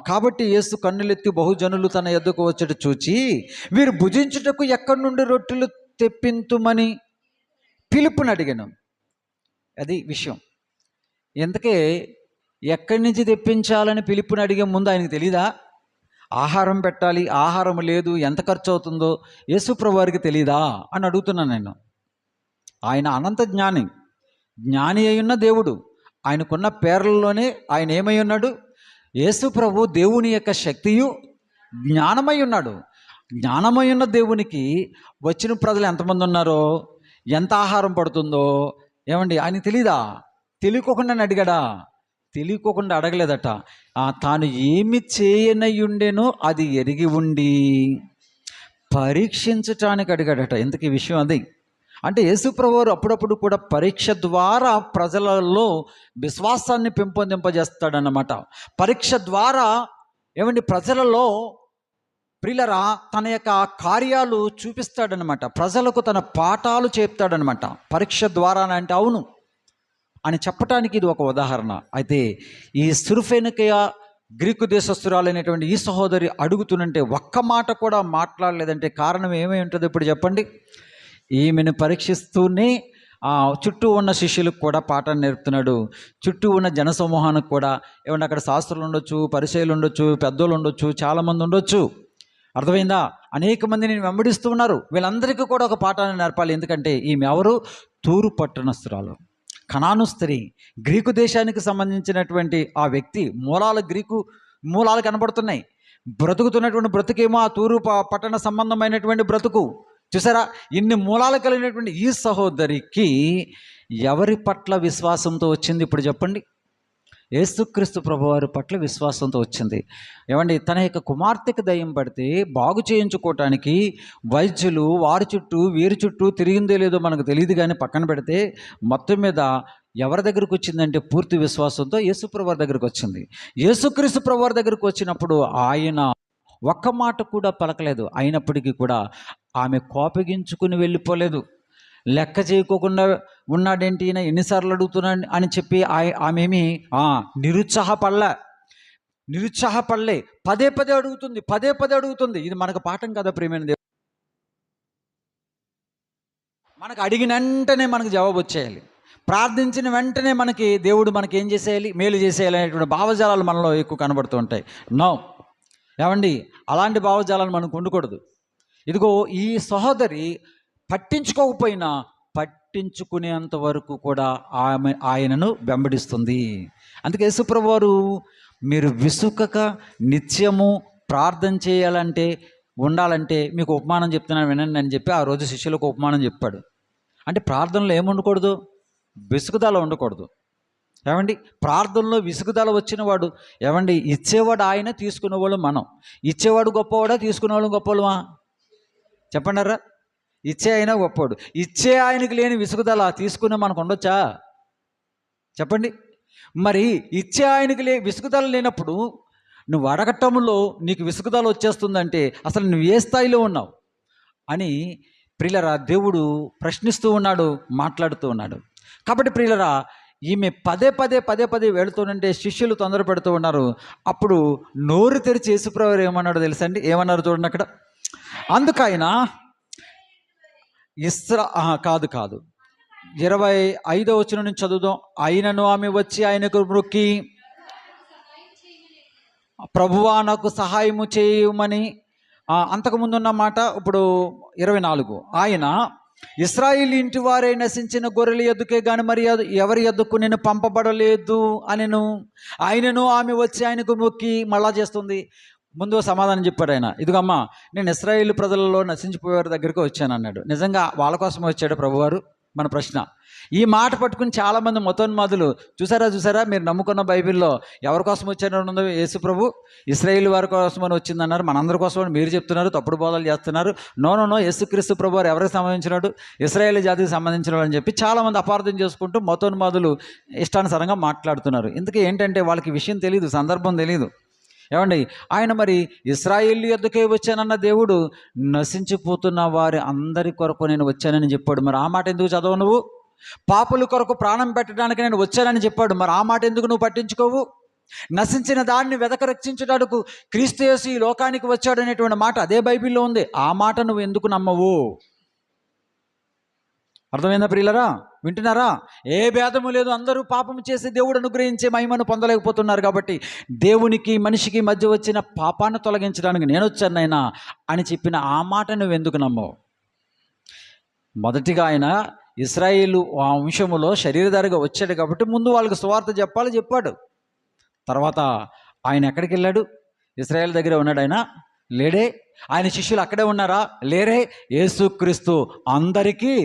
కాబట్టి యేసు కన్నులెత్తి బహుజనులు తన యొద్దకు వచ్చేట చూచి, వీరు భుజించుటకు ఎక్కడి నుండి రొట్టెలు తెప్పింతుమని పిలుపుని అడిగాను. అది విషయం. ఎందుకే ఎక్కడి నుంచి తెప్పించాలని పిలుపుని అడిగే ముందు ఆయనకు తెలీదా? ఆహారం పెట్టాలి, ఆహారం లేదు, ఎంత ఖర్చు అవుతుందో యేసుప్రభు వారికి తెలీదా అని అడుగుతున్నాను నేను. ఆయన అనంత జ్ఞాని, జ్ఞాని అయ్యున్న దేవుడు. ఆయనకున్న పేర్లలోనే ఆయన ఏమై ఉన్నాడు? యేసుప్రభు దేవుని యొక్క శక్తియు జ్ఞానమై ఉన్నాడు. జ్ఞానమై ఉన్న దేవునికి వచ్చిన ప్రజలు ఎంతమంది ఉన్నారో, ఎంత ఆహారం పడుతుందో ఏమండి ఆయన తెలీదా? తెలియకోకుండా అడిగాడా? తెలియకోకుండా అడగలేదట. తాను ఏమి చేయనయ్యుండేనో అది ఎరిగి ఉండి పరీక్షించటానికి అడిగాడట. ఎందుకు ఈ విషయం అది అంటే, యేసుప్రభు వారు అప్పుడప్పుడు కూడా పరీక్ష ద్వారా ప్రజలలో విశ్వాసాన్ని పెంపొందింపజేస్తాడన్నమాట. పరీక్ష ద్వారా ఏమండి ప్రజలలో ప్రియులరా తన యొక్క కార్యాలు చూపిస్తాడనమాట. ప్రజలకు తన పాఠాలు చెప్తాడనమాట. పరీక్ష ద్వారా అంటే అవును అని చెప్పటానికి ఇది ఒక ఉదాహరణ. అయితే ఈ సురుఫెనికయ గ్రీకు దేశస్తురాలైనటువంటి ఈ సహోదరి అడుగుతున్నంటే ఒక్క మాట కూడా మాట్లాడలేదంటే కారణం ఏమై ఉంటుంది ఇప్పుడు చెప్పండి? ఈమెను పరీక్షిస్తూనే చుట్టూ ఉన్న శిష్యులకు కూడా పాఠాన్ని నేర్పుతున్నాడు. చుట్టూ ఉన్న జనసమూహానికి కూడా ఏమన్నా అక్కడ శాస్త్రులు ఉండొచ్చు, పరిచయులు ఉండొచ్చు, పెద్దోళ్ళు ఉండొచ్చు, చాలామంది ఉండొచ్చు. అర్థమైందా? అనేక మంది నేను వెంబడిస్తూ ఉన్నారు. వీళ్ళందరికీ కూడా ఒక పాఠాన్ని నేర్పాలి. ఎందుకంటే ఈమె ఎవరు? తూరు పట్టణస్తురాలు, కనాను స్త్రీ, గ్రీకు దేశానికి సంబంధించినటువంటి ఆ వ్యక్తి. గ్రీకు మూలాలు కనబడుతున్నాయి. బ్రతుకుతున్నటువంటి బ్రతుకేమో ఆ తూరు పట్టణ సంబంధమైనటువంటి బ్రతుకు. చూసారా? ఇన్ని మూలాలు కలిగినటువంటి ఈ సహోదరికి ఎవరి పట్ల విశ్వాసంతో వచ్చింది ఇప్పుడు చెప్పండి? యేసుక్రీస్తు ప్రభువారి పట్ల విశ్వాసంతో వచ్చింది. ఏమండి, తన యొక్క కుమార్తెకి దయ్యం పడితే బాగు చేయించుకోవటానికి వైద్యులు వారి చుట్టూ వీరి చుట్టూ తిరిగిందో లేదో మనకు తెలియదు, కానీ పక్కన పెడితే మొత్తం మీద ఎవరి దగ్గరకు వచ్చిందంటే పూర్తి విశ్వాసంతో యేసుప్రభువారి దగ్గరకు వచ్చింది. యేసుక్రీస్తు ప్రభువారి దగ్గరకు వచ్చినప్పుడు ఆయన ఒక్క మాట కూడా పలకలేదు. అయినప్పటికీ కూడా ఆమె కోపగించుకుని వెళ్ళిపోలేదు. లెక్క చేయకోకుండా ఉన్నాడేంటి ఈయన, ఎన్నిసార్లు అడుగుతున్నాడు అని చెప్పి ఆమె ఏమి నిరుత్సాహపడలే. పదే పదే అడుగుతుంది. ఇది మనకు పాఠం కదా ప్రియమైన దేవుడు. మనకు అడిగిన వెంటనే మనకు జవాబు వచ్చేయాలి. ప్రార్థించిన వెంటనే మనకి దేవుడు మనకి ఏం చేసేయాలి? మేలు చేసేయాలి అనేటువంటి భావజాలాలు మనలో ఎక్కువ కనబడుతూ ఉంటాయి. నో ఏమండి, అలాంటి భావజాలాలు మనకు ఉండకూడదు. ఇదిగో ఈ సహోదరి పట్టించుకోకపోయినా పట్టించుకునేంత వరకు కూడా ఆయనను వెంబడిస్తుంది. అందుకే యేసుప్రభు వారు మీరు విసుకక నిత్యము ప్రార్థన చేయాలంటే ఉండాలంటే మీకు ఉపమానం చెప్తున్నాను వినండి అని చెప్పి ఆ రోజు శిష్యులకు ఉపమానం చెప్పాడు. అంటే ప్రార్థనలో ఏముండకూడదు? విసుగుదల ఉండకూడదు. ఏమండి, ప్రార్థనలో విసుగుదల వచ్చిన వాడు ఏమండి, ఇచ్చేవాడు ఆయన, తీసుకునేవాళ్ళు మనం. ఇచ్చేవాడు గొప్పవాడా, తీసుకునేవాళ్ళు గొప్పవాళ్ళమా? చెప్పండారా? ఇచ్చే ఆయన గొప్పవాడు. ఇచ్చే ఆయనకి లేని విసుగుదల తీసుకునే మనకు ఉండొచ్చా? చెప్పండి. మరి ఇచ్చే ఆయనకి విసుగుదల లేనప్పుడు నువ్వు అడగటంలో నీకు విసుగుదల వచ్చేస్తుందంటే అసలు నువ్వు ఏ స్థాయిలో ఉన్నావు అని ప్రియులరా దేవుడు ప్రశ్నిస్తూ ఉన్నాడు, మాట్లాడుతూ ఉన్నాడు. కాబట్టి ప్రియులరా ఈమె పదే పదే వెళుతుంటే శిష్యులు తొందర పెడుతూ ఉన్నారు. అప్పుడు నోరు తెరిచి యేసుప్రభువారు ఏమన్నాడు తెలుసండి? ఏమన్నారు చూడండి అక్కడ. అందుకైనా కాదు 25వ వచనం నుంచి చదువుదాం. అయినను ఆమె వచ్చి ఆయనకు మొక్కి, ప్రభువా నాకు సహాయము చేయమని. అంతకుముందున్న మాట ఇప్పుడు 24. ఆయన ఇశ్రాయేలు ఇంటి వారే నశించిన గొర్రెల యొద్దకే గాని మరి ఎవరి యొద్దకు నేను పంపబడలేదు అనెను. ఆయనను ఆమె వచ్చి ఆయనకు మొక్కి మళ్ళా చేస్తుంది. ముందు సమాధానం చెప్పాడు ఆయన. ఇదిగమ్మా, నేను ఇశ్రాయేలు ప్రజలలో నశించిపోయేవారి దగ్గరికి వచ్చాను అన్నాడు. నిజంగా వాళ్ళ కోసం వచ్చాడు ప్రభువారు? మన ప్రశ్న. ఈ మాట పట్టుకుని చాలామంది మతోన్మాదులు చూసారా మీరు నమ్ముకున్న బైబిల్లో ఎవరి కోసం వచ్చారో యేసు ప్రభు ఇశ్రాయేలు వారి కోసమని వచ్చిందన్నారు. మనందరి కోసమని మీరు చెప్తున్నారు, తప్పుడు బోధలు చేస్తున్నారు. నో యేసుక్రీస్తు ప్రభు వారు ఎవరికి సంబంధించినాడు? ఇశ్రాయేలు జాతికి సంబంధించినాడు అని చెప్పి చాలామంది అపార్థం చేసుకుంటూ మతోన్మాదులు ఇష్టానుసారంగా మాట్లాడుతున్నారు. ఇందుకే ఏంటంటే వాళ్ళకి విషయం తెలియదు, సందర్భం తెలియదు. ఏమండి, ఆయన మరి ఇశ్రాయేలు యొద్దకే వచ్చానన్న దేవుడు నశించిపోతున్న వారి అందరి కొరకు నేను వచ్చానని చెప్పాడు. మరి ఆ మాట ఎందుకు చదవవు నువ్వు? పాపుల కొరకు ప్రాణం పెట్టడానికి నేను వచ్చానని చెప్పాడు. మరి ఆ మాట ఎందుకు నువ్వు పట్టించుకోవు? నశించిన దాన్ని వెదక రక్షించడానికి క్రీస్తు యేసు ఈ లోకానికి వచ్చాడు అనేటువంటి మాట అదే బైబిల్లో ఉంది. ఆ మాట నువ్వు ఎందుకు నమ్మవు? అర్థమైందా ప్రియులరా? వింటున్నారా? ఏ భేదము లేదు, అందరూ పాపం చేసి దేవుడు అనుగ్రహించే మహిమను పొందలేకపోతున్నారు. కాబట్టి దేవునికి మనిషికి మధ్య వచ్చిన పాపాన్ని తొలగించడానికి నేను వచ్చాను నాయనా అని చెప్పిన ఆ మాట నువ్వు ఎందుకు నమ్మవు? మొదటిగా ఆయన ఇశ్రాయేలు ఆ వంశములో శరీరధారిగా వచ్చాడు కాబట్టి ముందు వాళ్ళకి సువార్త చెప్పాడు. తర్వాత ఆయన ఎక్కడికి వెళ్ళాడు? ఇశ్రాయేల్ దగ్గర ఉన్నాడు ఆయన? లేడే. ఆయన శిష్యులు అక్కడే ఉన్నారా? లేరే. యేసుక్రీస్తు అందరికీ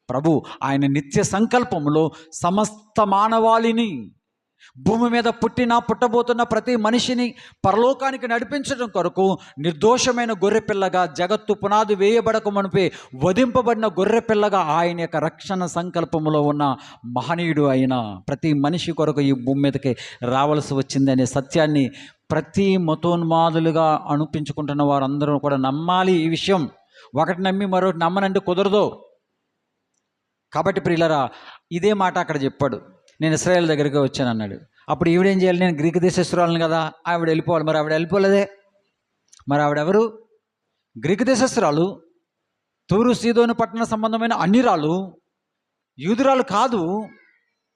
ప్రభు. ఆయన నిత్య సంకల్పములో సమస్త మానవాళిని, భూమి మీద పుట్టబోతున్న ప్రతి మనిషిని పరలోకానికి నడిపించడం కొరకు నిర్దోషమైన గొర్రెపిల్లగా, జగత్తు పునాది వేయబడక మునిపే వధింపబడిన గొర్రెపిల్లగా ఆయన యొక్క రక్షణ సంకల్పములో ఉన్న మహనీయుడు అయిన ప్రతి మనిషి కొరకు ఈ భూమి మీదకి రావాల్సి వచ్చిందనే సత్యాన్ని ప్రతి మతోన్మాదులుగా అనిపించుకుంటున్న వారందరూ కూడా నమ్మాలి. ఈ విషయం ఒకటి నమ్మి మరొకటి నమ్మనంటే కుదరదు. కాబట్టి ప్రియులరా, ఇదే మాట అక్కడ చెప్పాడు. నేను ఇశ్రాయేల్ దగ్గరికి వచ్చాను అన్నాడు. అప్పుడు ఈవిడేం చేయాలి? నేను గ్రీకు దేశస్తురాలను కదా, ఆవిడ వెళ్ళిపోవాలి. మరి ఆవిడ వెళ్ళిపోలేదే. మరి ఆవిడెవరు? గ్రీకు దేశస్తురాలు, తూరు సీదోను పట్టణ సంబంధమైన అన్యురాలు, యూదురాలు కాదు.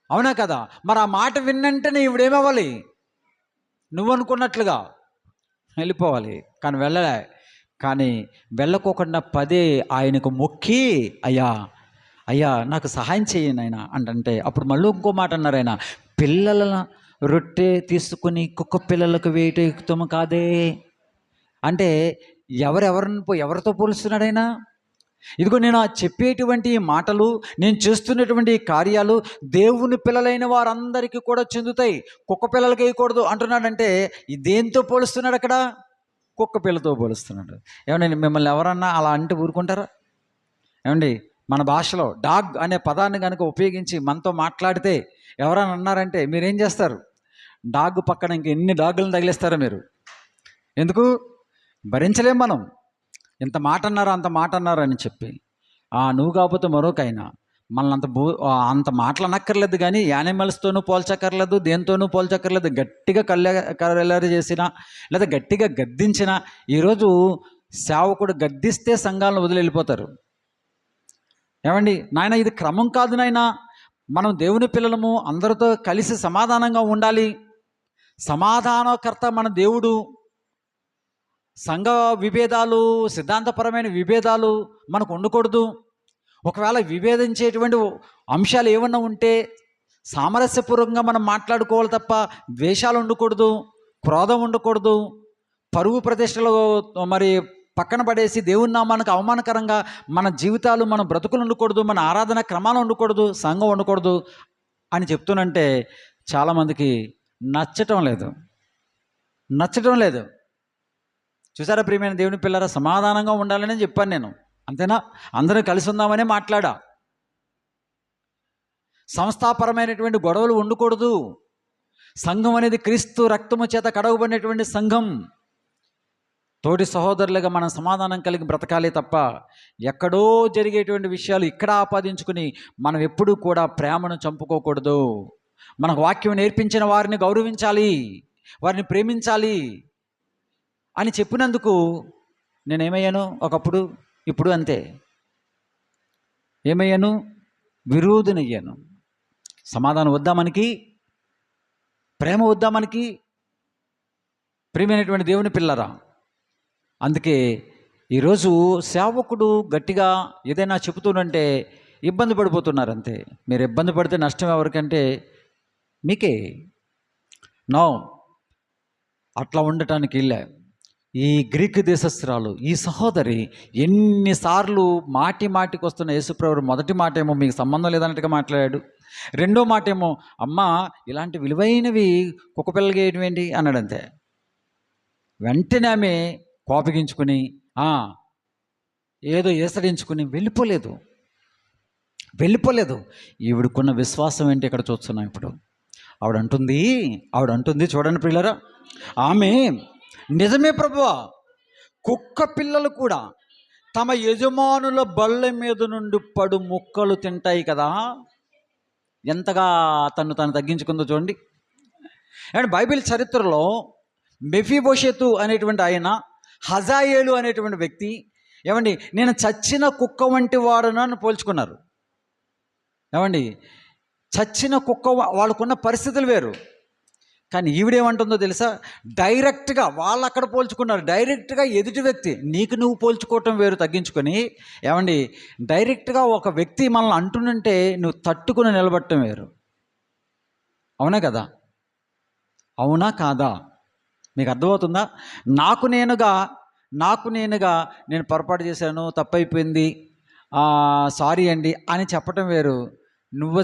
అవునా కదా? మరి ఆ మాట విన్నంటేనే ఈవిడేమవ్వాలి? నువ్వు అనుకున్నట్లుగా వెళ్ళిపోవాలి. కానీ వెళ్ళలే. కానీ వెళ్ళకోకుండా పదే ఆయనకు మొక్కి, అయ్యా నాకు సహాయం చేయండి ఆయన అంటే అప్పుడు మళ్ళీ ఇంకో మాట అన్నారు ఆయన, పిల్లల రొట్టె తీసుకుని కుక్క పిల్లలకు వేయటం కాదే అంటే ఎవరితో పోలుస్తున్నాడు ఆయన? ఇదిగో నేను చెప్పేటువంటి మాటలు, నేను చేస్తున్నటువంటి కార్యాలు దేవుని పిల్లలైన వారందరికీ కూడా చెందుతాయి, కుక్క పిల్లలకి వేయకూడదు అంటున్నాడంటే దేంతో పోలుస్తున్నాడు అక్కడ? కుక్క పిల్లతో పోలుస్తున్నాడు. ఏమండి, మిమ్మల్ని ఎవరన్నా అలా అంటే ఊరుకుంటారా? ఏమండి, మన భాషలో డాగ్ అనే పదాన్ని కనుక ఉపయోగించి మనతో మాట్లాడితే ఎవరైనా అన్నారంటే మీరేం చేస్తారు? డాగ్ పక్కన ఇంక ఎన్ని డాగులను తగిలిస్తారో మీరు. ఎందుకు భరించలేం మనం. ఇంత మాట అన్నారు, అంత మాట అన్నారు అని చెప్పి. నువ్వు కాకపోతే మరొకైనా మనల్ని అంత మాటలు అనక్కర్లేదు, కానీ యానిమల్స్తోనూ పోల్చక్కర్లేదు, దేంతోనూ పోల్చక్కర్లేదు. గట్టిగా కల్లెరి చేసినా లేదా గట్టిగా గద్దించినా, ఈరోజు సేవకుడు గద్దిస్తే సంఘాలను వదిలి వెళ్ళిపోతారు. ఏమండి నాయన, ఇది క్రమం కాదు నాయన. మనం దేవుని పిల్లలము, అందరితో కలిసి సమాధానంగా ఉండాలి. సమాధానకర్త మన దేవుడు. సంఘ విభేదాలు, సిద్ధాంతపరమైన విభేదాలు మనకు ఉండకూడదు. ఒకవేళ విభేదించేటువంటి అంశాలు ఏమన్నా ఉంటే సామరస్యపూర్వకంగా మనం మాట్లాడుకోవాలి తప్ప ద్వేషాలు ఉండకూడదు, క్రోధం ఉండకూడదు, పరువు ప్రతిష్టలు మరి పక్కన పడేసి దేవుని నామానికి అవమానకరంగా మన జీవితాలు, మన బ్రతుకులు ఉండకూడదు, మన ఆరాధన క్రమాలు ఉండకూడదు, సంఘం ఉండకూడదు అని చెప్తున్నంటే చాలామందికి నచ్చటం లేదు. చూసారా ప్రియమైన దేవుని పిల్లరా, సమాధానంగా ఉండాలని చెప్పాను నేను, అంతేనా? అందరూ కలిసి ఉందామనే మాట్లాడా. సంస్థాపరమైనటువంటి గొడవలు ఉండకూడదు. సంఘం అనేది క్రీస్తు రక్తము చేత కడగబడినటువంటి సంఘం. తోటి సహోదరులుగా మనం సమాధానం కలిగి బ్రతకాలి తప్ప ఎక్కడో జరిగేటువంటి విషయాలు ఇక్కడ ఆపాదించుకుని మనం ఎప్పుడూ కూడా ప్రేమను చంపుకోకూడదు. మనకు వాక్యం నేర్పించిన వారిని గౌరవించాలి, వారిని ప్రేమించాలి అని చెప్పినందుకు నేనేమయ్యాను ఒకప్పుడు, ఇప్పుడు అంతే. ఏమయ్యాను? విరోధినయ్యాను. సమాధానం వద్దా మనకి? ప్రేమ వద్దా మనకి? ప్రియమైనటువంటి దేవుని పిల్లరా, అందుకే ఈరోజు సేవకుడు గట్టిగా ఏదైనా చెబుతుందంటే ఇబ్బంది పడిపోతున్నారు అంతే. మీరు ఇబ్బంది పడితే నష్టం ఎవరికంటే మీకే. నో, అట్లా ఉండటానికి వెళ్ళా. ఈ గ్రీకు దేశస్తురాలు, ఈ సహోదరి ఎన్నిసార్లు మాటికి వస్తున్న యేసుప్రభువు మొదటి మాట ఏమో మీకు సంబంధం లేదన్నట్టుగా మాట్లాడాడు. రెండో మాట ఏమో అమ్మ ఇలాంటి విలువైనవి కుక్క పిల్లలకి వేయడం ఏంటి అన్నాడంతే. వెంటనే ఆమె కోపగించుకుని ఏదో ఏసడించుకుని వెళ్ళిపోలేదు. ఈవిడకున్న విశ్వాసం ఏంటి ఇక్కడ చూస్తున్నాం. ఇప్పుడు ఆవిడ అంటుంది చూడండి ప్రియులారా, ఆమె నిజమే ప్రభువా, కుక్క పిల్లలు కూడా తమ యజమానుల బల్ల మీద నుండి పడు ముక్కలు తింటాయి కదా. ఎంతగా తను తగ్గించుకుందో చూడండి. అండ్ బైబిల్ చరిత్రలో మెఫీబోషెతు అనేటువంటి ఆయన, హజాయేలు అనేటువంటి వ్యక్తి ఏమండి నేను చచ్చిన కుక్క వంటి వాడునని పోల్చుకున్నారు. ఏమండి చచ్చిన కుక్క, వాళ్ళకున్న పరిస్థితులు వేరు. కానీ ఈవిడేమంటుందో తెలుసా? డైరెక్ట్గా వాళ్ళు అక్కడ పోల్చుకున్నారు, డైరెక్ట్గా ఎదుటి వ్యక్తి నీకు నువ్వు పోల్చుకోవటం వేరు తగ్గించుకొని, ఏమండి డైరెక్ట్గా ఒక వ్యక్తి మనల్ని అంటున్నంటే నువ్వు తట్టుకుని నిలబడటం వేరు. అవునా కదా? అవునా కాదా? మీకు అర్థమవుతుందా? నాకు నేనుగా నేను పొరపాటు చేశాను, తప్పైపోయింది, సారీ అండి అని చెప్పటం వేరు. నువ్వు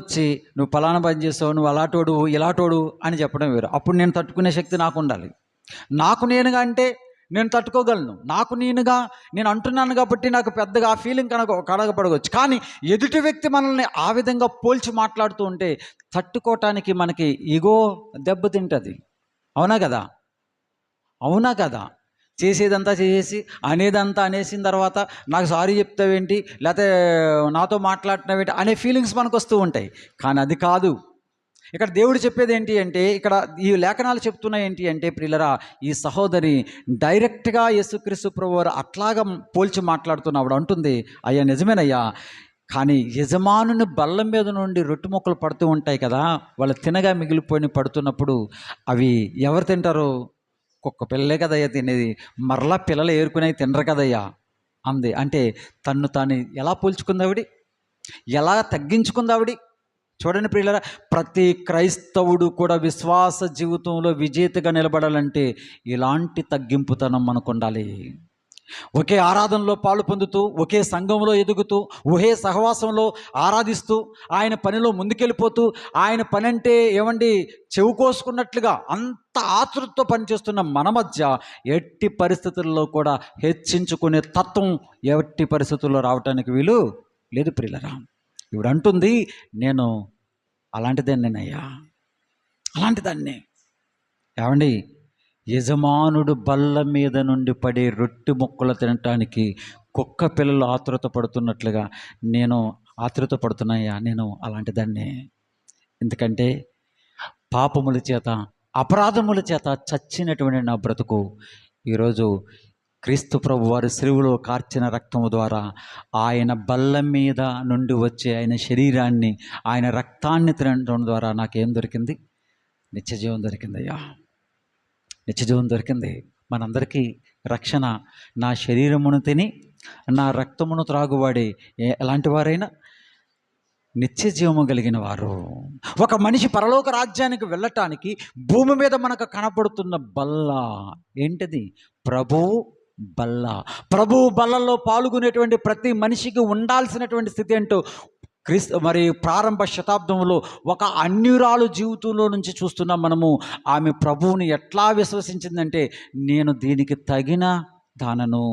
పలానా పని చేసావు, నువ్వు అలాటోడు ఇలాటోడు అని చెప్పడం వేరు. అప్పుడు నేను తట్టుకునే శక్తి నాకు ఉండాలి. నాకు నేనుగా అంటే నేను తట్టుకోగలను. నేను అంటున్నాను కాబట్టి నాకు పెద్దగా ఆ ఫీలింగ్ కడగపడవచ్చు. కానీ ఎదుటి వ్యక్తి మనల్ని ఆ విధంగా పోల్చి మాట్లాడుతూ ఉంటే తట్టుకోవటానికి మనకి ఈగో దెబ్బతింటుంది. అవునా కదా? చేసేదంతా చేసేసి అనేదంతా అనేసిన తర్వాత నాకు సారీ చెప్తావేంటి, లేకపోతే నాతో మాట్లాడుతున్నావేంటి అనే ఫీలింగ్స్ మనకు వస్తూ ఉంటాయి. కానీ అది కాదు. ఇక్కడ దేవుడు చెప్పేది ఏంటి అంటే, ఇక్కడ ఈ లేఖనాలు చెప్తున్నాయి ఏంటి అంటే, ప్రియులరా, ఈ సహోదరి డైరెక్ట్గా యేసుక్రీస్తు ప్రభువారు అట్లాగా పోల్చి మాట్లాడుతున్నప్పుడు అంటుంది, అయ్యా నిజమేనయ్యా, కానీ యజమానుని బల్ల మీద నుండి రొట్టె ముక్కలు పడుతూ ఉంటాయి కదా, వాళ్ళు తినగా మిగిలిపోయి పడుతున్నప్పుడు అవి ఎవరు తింటారు? కుక్క పిల్లలే కదయ్యా తినేది, మరలా పిల్లలు ఏరుకునేవి తినరు కదయ్యా అంది. అంటే తాను ఎలా పోల్చుకుంది ఆవిడ, ఎలా తగ్గించుకుంది ఆవిడ? చూడండి ప్రియులారా, ప్రతి క్రైస్తవుడు కూడా విశ్వాస జీవితంలో విజేతగా నిలబడాలంటే ఇలాంటి తగ్గింపుతనం మనకు ఉండాలి. ఒకే ఆరాధనలో పాలు పొందుతూ, ఒకే సంఘంలో ఎదుగుతూ, ఒకే సహవాసంలో ఆరాధిస్తూ, ఆయన పనిలో ముందుకెళ్ళిపోతూ, ఆయన పని అంటే ఏమండి చెవు కోసుకున్నట్లుగా అంత ఆతృతతో పనిచేస్తున్న మన మధ్య ఎట్టి పరిస్థితుల్లో కూడా హెచ్చించుకునే తత్వం ఎట్టి పరిస్థితుల్లో రావటానికి వీలు లేదు ప్రియులరా. ఇవిడ అంటుంది, నేను అలాంటిదాన్నేనయ్యా, అలాంటిదాన్నే. ఏమండి యజమానుడు బల్ల మీద నుండి పడే రొట్టె ముక్కలు తినటానికి కుక్క పిల్లలు ఆతృత పడుతున్నట్లుగా నేను ఆతృత పడుతున్నాయా, నేను అలాంటి దాన్నే. ఎందుకంటే పాపముల చేత, అపరాధముల చేత చచ్చినటువంటి నా బ్రతుకు ఈరోజు క్రీస్తు ప్రభు వారి సిలువలో కార్చిన రక్తము ద్వారా, ఆయన బల్ల మీద నుండి వచ్చే ఆయన శరీరాన్ని, ఆయన రక్తాన్ని తినడం ద్వారా నాకేం దొరికింది? నిత్యజీవం దొరికిందయ్యా, నిత్యజీవం దొరికింది. మనందరికీ రక్షణ నా శరీరమును తిని నా రక్తమును త్రాగువాడే ఎలాంటి వారైనా నిత్యజీవము కలిగిన వారు. ఒక మనిషి పరలోక రాజ్యానికి వెళ్ళటానికి భూమి మీద మనకు కనపడుతున్న బల్ల ఏంటిది? ప్రభువు బల్లలో పాల్గొనేటువంటి ప్రతి మనిషికి ఉండాల్సినటువంటి స్థితి ఏంటో ప్రారంభ శతాబ్దంలో ఒక అన్యురాలు జీవితంలో నుంచి చూస్తున్నాం మనము. ఆమె ప్రభువుని ఎట్లా విశ్వసించిందంటే, నేను దీనికి తగిన దానను,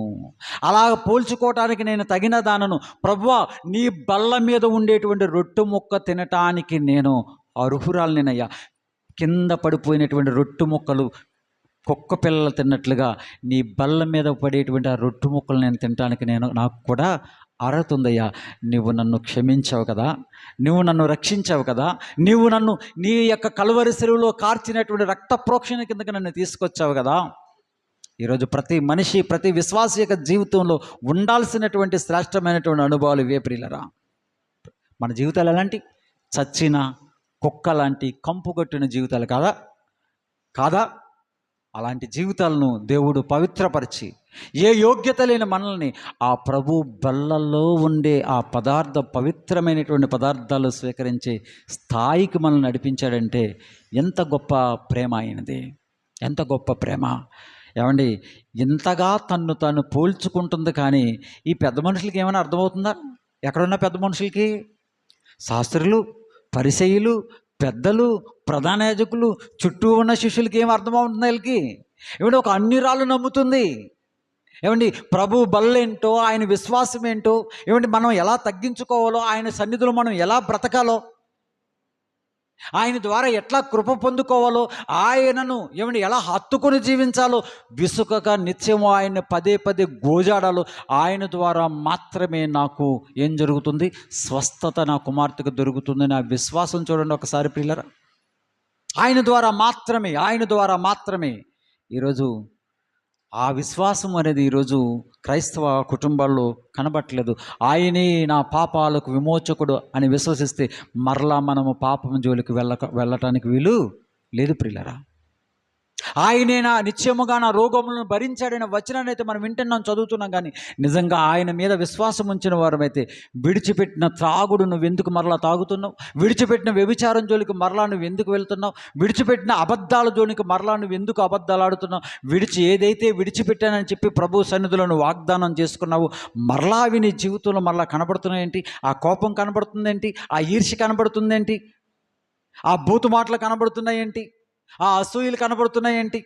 అలా పోల్చుకోవటానికి నేను తగిన దానను, ప్రభువా నీ బల్ల మీద ఉండేటువంటి రొట్టె ముక్క తినటానికి నేను అర్హురాలినయ్యా. కింద పడిపోయినటువంటి రొట్టె ముక్కలు కుక్క పిల్లలు తిన్నట్లుగా నీ బల్ల మీద పడేటువంటి ఆ రొట్టె ముక్కలు నేను తినటానికి నాకు కూడా అర్హత ఉందయ్యా. నువ్వు నన్ను క్షమించావు కదా, నువ్వు నన్ను రక్షించావు కదా, నువ్వు నన్ను నీ యొక్క కలువరి సిలువలో కార్చినటువంటి రక్త ప్రోక్షణ కిందకి నన్ను తీసుకొచ్చావు కదా. ఈరోజు ప్రతి మనిషి, ప్రతి విశ్వాస యొక్క జీవితంలో ఉండాల్సినటువంటి శ్రేష్టమైనటువంటి అనుభవాలు ఇవే ప్రియులరా. మన జీవితాలు ఎలాంటి? చచ్చిన కుక్క లాంటి కంపుకొట్టిన జీవితాలు కాదా? అలాంటి జీవితాలను దేవుడు పవిత్రపరిచి, ఏ యోగ్యత లేని మనల్ని ఆ ప్రభు బల్లల్లో ఉండే ఆ పవిత్రమైనటువంటి పదార్థాలు స్వీకరించే స్థాయికి మనల్ని నడిపించాడంటే ఎంత గొప్ప ప్రేమ అయినది, ఎంత గొప్ప ప్రేమ. ఏమండి ఇంతగా తాను పోల్చుకుంటుంది. కానీ ఈ పెద్ద మనుషులకి ఏమైనా అర్థమవుతుందా? ఎక్కడున్న పెద్ద మనుషులకి, శాస్త్రులు, పరిసయ్యులు, పెద్దలు, ప్రధాన యాజకులు, చుట్టూ ఉన్న శిష్యులకి ఏం అర్థమవుతుంది? వీళ్ళకి ఏమంటే ఒక అన్యురాలు నమ్ముతుంది. ఏమండి ప్రభు బల్లేంటో, ఆయన విశ్వాసం ఏంటో, ఏమంటే మనం ఎలా తగ్గించుకోవాలో, ఆయన సన్నిధిలో మనం ఎలా బ్రతకాలో, ఆయన ద్వారా ఎట్లా కృప పొందుకోవాలో, ఆయనను ఏమంటే ఎలా హత్తుకొని జీవించాలో విసుకగా నిత్యము ఆయన్ని పదే గోజాడాలో, ఆయన ద్వారా మాత్రమే నాకు ఏం జరుగుతుంది? స్వస్థత నా కుమార్తెకు దొరుకుతుంది. నా విశ్వాసం చూడండి ఒకసారి ప్రియులరా. ఆయన ద్వారా మాత్రమే ఈరోజు ఆ విశ్వాసం అనేది ఈరోజు క్రైస్తవ కుటుంబాల్లో కనబట్టలేదు. ఆయనే నా పాపాలకు విమోచకుడు అని విశ్వసిస్తే మరలా మనము పాపం జోలికి వెళ్ళటానికి వీలు లేదు ప్రియులారా. ఆయనే నిత్యముగా నా రోగములను భరించాడైన వచనాన్ని అయితే మనం వింటున్నాం, చదువుతున్నాం. కానీ నిజంగా ఆయన మీద విశ్వాసం ఉంచిన వారమైతే విడిచిపెట్టిన త్రాగుడు నువ్వు ఎందుకు మరలా తాగుతున్నావు, విడిచిపెట్టిన వ్యభిచారం జోలికి మరలా నువ్వు ఎందుకు వెళ్తున్నావు, విడిచిపెట్టిన అబద్ధాల జోలికి మరలా నువ్వు ఎందుకు అబద్ధాలు ఆడుతున్నావు, ఏదైతే విడిచిపెట్టానని చెప్పి ప్రభు సన్నిధిలో నువ్వు వాగ్దానం చేసుకున్నావు, మరలా అవి నీ జీవితంలో మరలా కనబడుతున్నాయేంటి? ఆ కోపం కనబడుతుందేంటి? ఆ ఈర్ష్య కనబడుతుందేంటి? ఆ బూతు మాటలు కనబడుతున్నాయేంటి? ఆ అసూయలు కనబడుతున్నాయేంటి?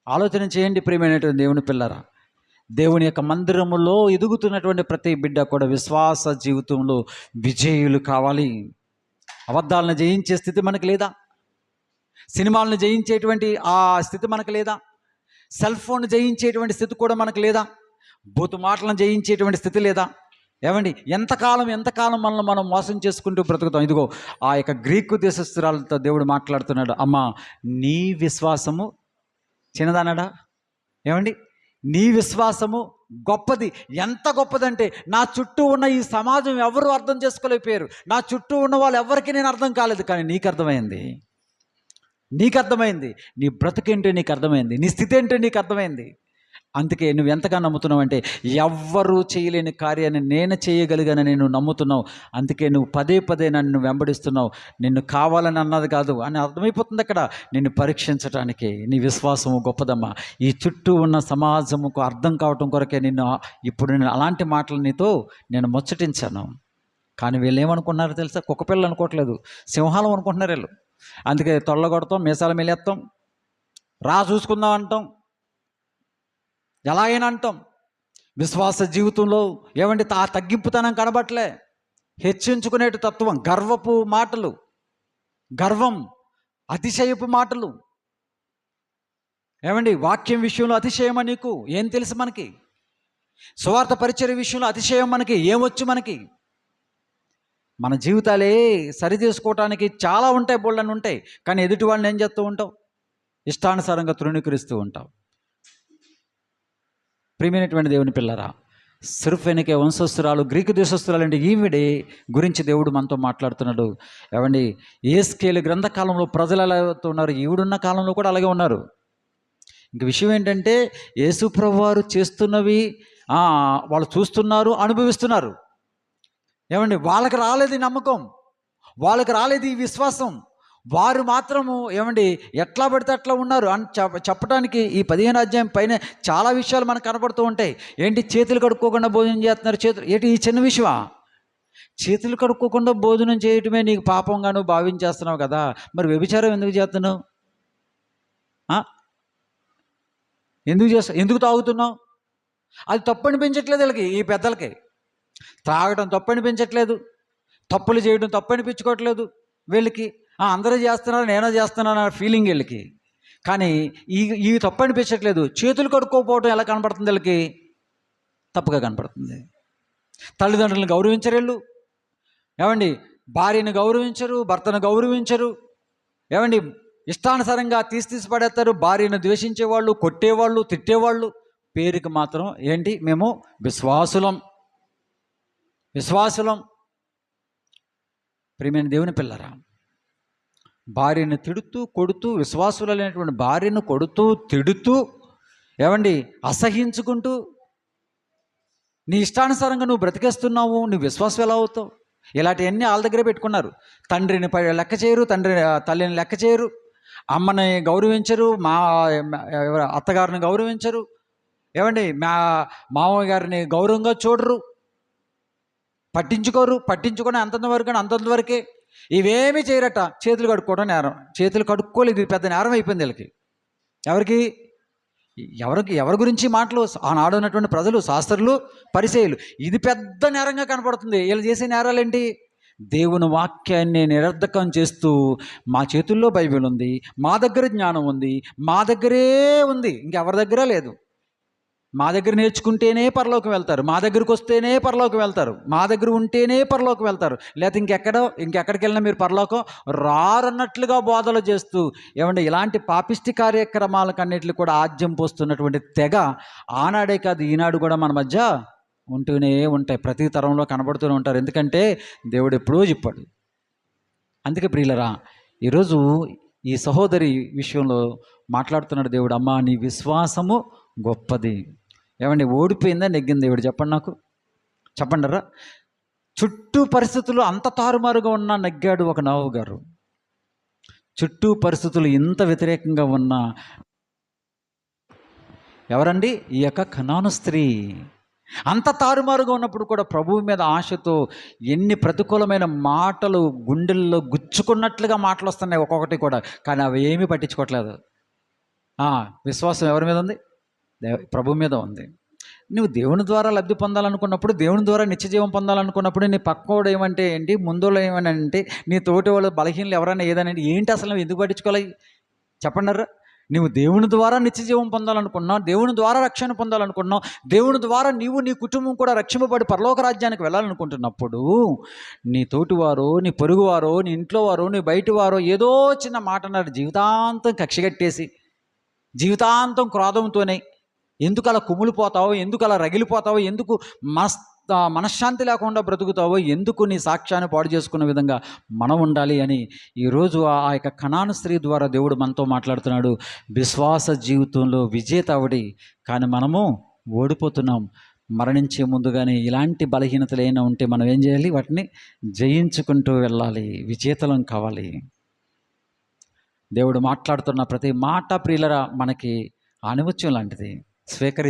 ఆలోచన చేయండి ప్రియమైనటువంటి దేవుని పిల్లరా. దేవుని యొక్క మందిరములో ఎదుగుతున్నటువంటి ప్రతి బిడ్డ కూడా విశ్వాస జీవితంలో విజయులు కావాలి. అబద్ధాలను జయించే స్థితి మనకు లేదా? సినిమాలను జయించేటువంటి ఆ స్థితి మనకు లేదా? సెల్ ఫోన్ జయించేటువంటి స్థితి కూడా మనకు లేదా? బూతు మాటలను జయించేటువంటి స్థితి లేదా? ఏమండి, ఎంతకాలం మనల్ని మనం మోసం చేసుకుంటూ బ్రతుకుతాం. ఇదిగో ఆ యొక్క గ్రీకు దేశస్తురాలతో దేవుడు మాట్లాడుతున్నాడు. అమ్మా, నీ విశ్వాసము చిన్నదన్నాడా? ఏమండి, నీ విశ్వాసము గొప్పది. ఎంత గొప్పదంటే నా చుట్టూ ఉన్న ఈ సమాజం ఎవరు అర్థం చేసుకోలేకపోయారు, నా చుట్టూ ఉన్న వాళ్ళు ఎవరికి నేను అర్థం కాలేదు. కానీ నీకు అర్థమైంది. నీ బ్రతుకేంటో నీకు అర్థమైంది, నీ స్థితి ఏంటో నీకు అర్థమైంది. అందుకే నువ్వు ఎంతగా నమ్ముతున్నావు అంటే ఎవ్వరూ చేయలేని కార్యాన్ని నేను చేయగలిగానని నువ్వు నమ్ముతున్నావు. అందుకే నువ్వు పదే నన్ను వెంబడిస్తున్నావు. నిన్ను కావాలని అన్నది కాదు అని అర్థమైపోతుంది అక్కడ. నిన్ను పరీక్షించటానికి నీ విశ్వాసము గొప్పదమ్మా. ఈ చుట్టూ ఉన్న సమాజముకు అర్థం కావటం కొరకే ఇప్పుడు నేను అలాంటి మాటలు నీతో నేను ముచ్చటించాను. కానీ వీళ్ళు ఏమనుకున్నారో తెలుసా? కుక్కపిల్లలు అనుకోవట్లేదు, సింహాలం అనుకుంటున్నారు వీళ్ళు. అందుకే తొళ్ళగొడతాం, మీసాల మెలేస్తాం, చూసుకుందాం అంటాం, ఎలా అయినా అంటాం. విశ్వాస జీవితంలో ఏమంటే ఆ తగ్గింపుతనం కనబట్లే, హెచ్చించుకునేటు తత్వం, గర్వపు మాటలు, గర్వం, అతిశయపు మాటలు. ఏమండి, వాక్యం విషయంలో అతిశయమా? నీకు ఏం తెలుసు? మనకి సువార్త పరిచర్య విషయంలో అతిశయం మనకి ఏమొచ్చు? మనకి మన జీవితాలే సరి చేసుకోవటానికి చాలా ఉంటాయి, బోళ్ళని ఉంటాయి. కానీ ఎదుటి వాళ్ళని ఏం చేస్తూ ఉంటావు? ఇష్టానుసారంగా తృణీకరిస్తూ ఉంటావు. ప్రియమైనటువంటి దేవుని పిల్లరా, సిర్ఫెనికే వంశస్థురాలు, గ్రీకు దేశస్థురాలు అంటే ఈవిడే గురించి దేవుడు మనతో మాట్లాడుతున్నాడు. ఏమండి, యేస్కేలు గ్రంథకాలంలో ప్రజలు ఎలా ఉన్నారు, ఈవిడున్న కాలంలో కూడా అలాగే ఉన్నారు. ఇంక విషయం ఏంటంటే యేసు ప్రభువు వారు చేస్తున్నవి వాళ్ళు చూస్తున్నారు, అనుభవిస్తున్నారు. ఏమండి, వాళ్ళకి రాలేదు ఈ నమ్మకం, వాళ్ళకి రాలేదు ఈ విశ్వాసం. వారు మాత్రము ఏమండి ఎట్లా పడితే అట్లా ఉన్నారు అని చెప్పడానికి ఈ 15 అధ్యాయం పైన చాలా విషయాలు మనకు కనపడుతూ ఉంటాయి. ఏంటి, చేతులు కడుక్కోకుండా భోజనం చేస్తున్నారు. ఏంటి, ఈ చిన్న విషయమా? చేతులు కడుక్కోకుండా భోజనం చేయటమే నీకు పాపంగా నువ్వు భావించేస్తున్నావు కదా, మరి వ్యభిచారం ఎందుకు చేస్తున్నావు? ఎందుకు తాగుతున్నావు? అది తప్పు అనిపించట్లేదు వీళ్ళకి, ఈ పెద్దలకి. త్రాగడం తప్పు అనిపించట్లేదు, తప్పులు చేయడం తప్పు అనిపించుకోవట్లేదు వీళ్ళకి. అందరూ చేస్తున్నారు, నేనో చేస్తున్నాను అనే ఫీలింగ్ వీళ్ళకి. కానీ ఈ తప్పు అనిపించట్లేదు. చేతులు కడుక్కోకపోవడం ఎలా కనపడుతుంది వీళ్ళకి? తప్పుగా కనపడుతుంది. తల్లిదండ్రులను గౌరవించరు వీళ్ళు. ఏమండి, భార్యను గౌరవించరు, భర్తను గౌరవించరు. ఏమండి, ఇష్టానుసారంగా తీసి పడేస్తారు. భార్యను ద్వేషించేవాళ్ళు, కొట్టేవాళ్ళు, తిట్టేవాళ్ళు. పేరుకి మాత్రం ఏంటి, మేము విశ్వాసులం. ప్రియమైన దేవుని పిల్లరా, భార్యను తిడుతూ కొడుతూ, విశ్వాసులైనటువంటి భార్యను కొడుతూ తిడుతూ, ఏమండి అసహించుకుంటూ నీ ఇష్టానుసారంగా నువ్వు బ్రతికేస్తున్నావు, నువ్వు విశ్వాసం ఎలా అవుతావు? ఇలాంటివన్నీ వాళ్ళ దగ్గరే పెట్టుకున్నారు. తండ్రిని లెక్క చేయరు, తల్లిని లెక్క చేయరు, అమ్మని గౌరవించరు, అత్తగారిని గౌరవించరు. ఏమండి, మామయ్య గారిని గౌరవంగా చూడరు, పట్టించుకొని అంతంతవరకే. ఇవేమీ చేయరట. చేతులు కడుక్కోవడం నేరం. చేతులు కడుక్కోలేదు, ఇది పెద్ద నేరం అయిపోయింది వీళ్ళకి. ఎవరి గురించి మాటలు? ఆనాడు ఉన్నటువంటి ప్రజలు, శాస్త్రులు, పరిసయ్యులు. ఇది పెద్ద నేరంగా కనపడుతుంది. వీళ్ళు చేసే నేరాలేంటి? దేవుని వాక్యాన్ని నిరర్ధకం చేస్తూ, మా చేతుల్లో బైబిల్ ఉంది, మా దగ్గర జ్ఞానం ఉంది, మా దగ్గరే ఉంది, ఇంకెవరి దగ్గర లేదు. మా దగ్గర నేర్చుకుంటేనే పరలోకి వెళ్తారు, మా దగ్గరకు వస్తేనే పరలోకి వెళ్తారు, మా దగ్గర ఉంటేనే పరలోకి వెళ్తారు, లేకపోతే ఇంకెక్కడికి వెళ్ళినా మీరు పరలోకం రారన్నట్లుగా బోధలు చేస్తూ ఏమంటే ఇలాంటి పాపిష్టి కార్యక్రమాలకన్నిటిని కూడా ఆజ్యం పోస్తున్నటువంటి తెగ ఆనాడే కాదు ఈనాడు కూడా మన మధ్య ఉంటూనే ఉంటాయి. ప్రతి తరంలో కనబడుతూనే ఉంటారు. ఎందుకంటే దేవుడు ఎప్పుడూ చెప్పాడు. అందుకే ప్రియులరా, ఈరోజు ఈ సహోదరి విషయంలో మాట్లాడుతున్నాడు దేవుడు. అమ్మా, నీ విశ్వాసము గొప్పది. ఏమండి, ఓడిపోయిందా నెగ్గింది దేవుడు? చెప్పండి, నాకు చెప్పండిరా. చుట్టూ పరిస్థితులు అంత తారుమారుగా ఉన్నా నెగ్గాడు ఒక నోవహు గారు. చుట్టూ పరిస్థితులు ఇంత వ్యతిరేకంగా ఉన్నా ఎవరండి? ఈ యొక్క కనాను స్త్రీ. అంత తారుమారుగా ఉన్నప్పుడు కూడా ప్రభువు మీద ఆశతో ఎన్ని ప్రతికూలమైన మాటలు గుండెల్లో గుచ్చుకున్నట్లుగా మాటలు వస్తున్నాయి ఒక్కొక్కటి కూడా, కానీ అవి ఏమీ పట్టించుకోవట్లేదు. విశ్వాసం ఎవరి మీద ఉంది? ప్రభు మీద ఉంది. నువ్వు దేవుని ద్వారా లబ్ధి పొందాలనుకున్నప్పుడు, దేవుని ద్వారా నిత్యజీవం పొందాలనుకున్నప్పుడు నీ పక్కోడు ఏమంటే ఏంటి, ముందులో ఏమనంటే నీ తోటి వాళ్ళు బలహీనలు ఎవరైనా ఏదనంటే ఏంటి, అసలు నువ్వు ఎందుకు పట్టించుకోవాలి? చెప్పండిరా. నువ్వు దేవుని ద్వారా నిత్యజీవం పొందాలనుకున్నావు, దేవుని ద్వారా రక్షణ పొందాలనుకున్నావు, దేవుని ద్వారా నీవు నీ కుటుంబం కూడా రక్షింపబడి పరలోక రాజ్యానికి వెళ్ళాలనుకుంటున్నప్పుడు నీ తోటివారో, నీ పొరుగువారో, నీ ఇంట్లో వారో, నీ బయటి వారో ఏదో చిన్న మాట అన్నారు, జీవితాంతం కక్షగట్టేసి జీవితాంతం క్రోధంతోనే ఎందుకు అలా కుమిలిపోతావో, ఎందుకు అలా రగిలిపోతావో, ఎందుకు మనశ్శాంతి లేకుండా బ్రతుకుతావో, ఎందుకు నీ సాక్ష్యాన్ని పాడు చేసుకున్న విధంగా మనం ఉండాలి అని ఈరోజు ఆ యొక్క కనాను స్త్రీ ద్వారా దేవుడు మనతో మాట్లాడుతున్నాడు. విశ్వాస జీవితంలో విజేత ఆవిడి, కానీ మనము ఓడిపోతున్నాం. మరణించే ముందుగానే ఇలాంటి బలహీనతలు ఏమైనా ఉంటే మనం ఏం చేయాలి? వాటిని జయించుకుంటూ వెళ్ళాలి, విజేతలం కావాలి. దేవుడు మాట్లాడుతున్న ప్రతి మాట ప్రియులరా మనకి ఆణిముత్యం లాంటిది. స్వీకరి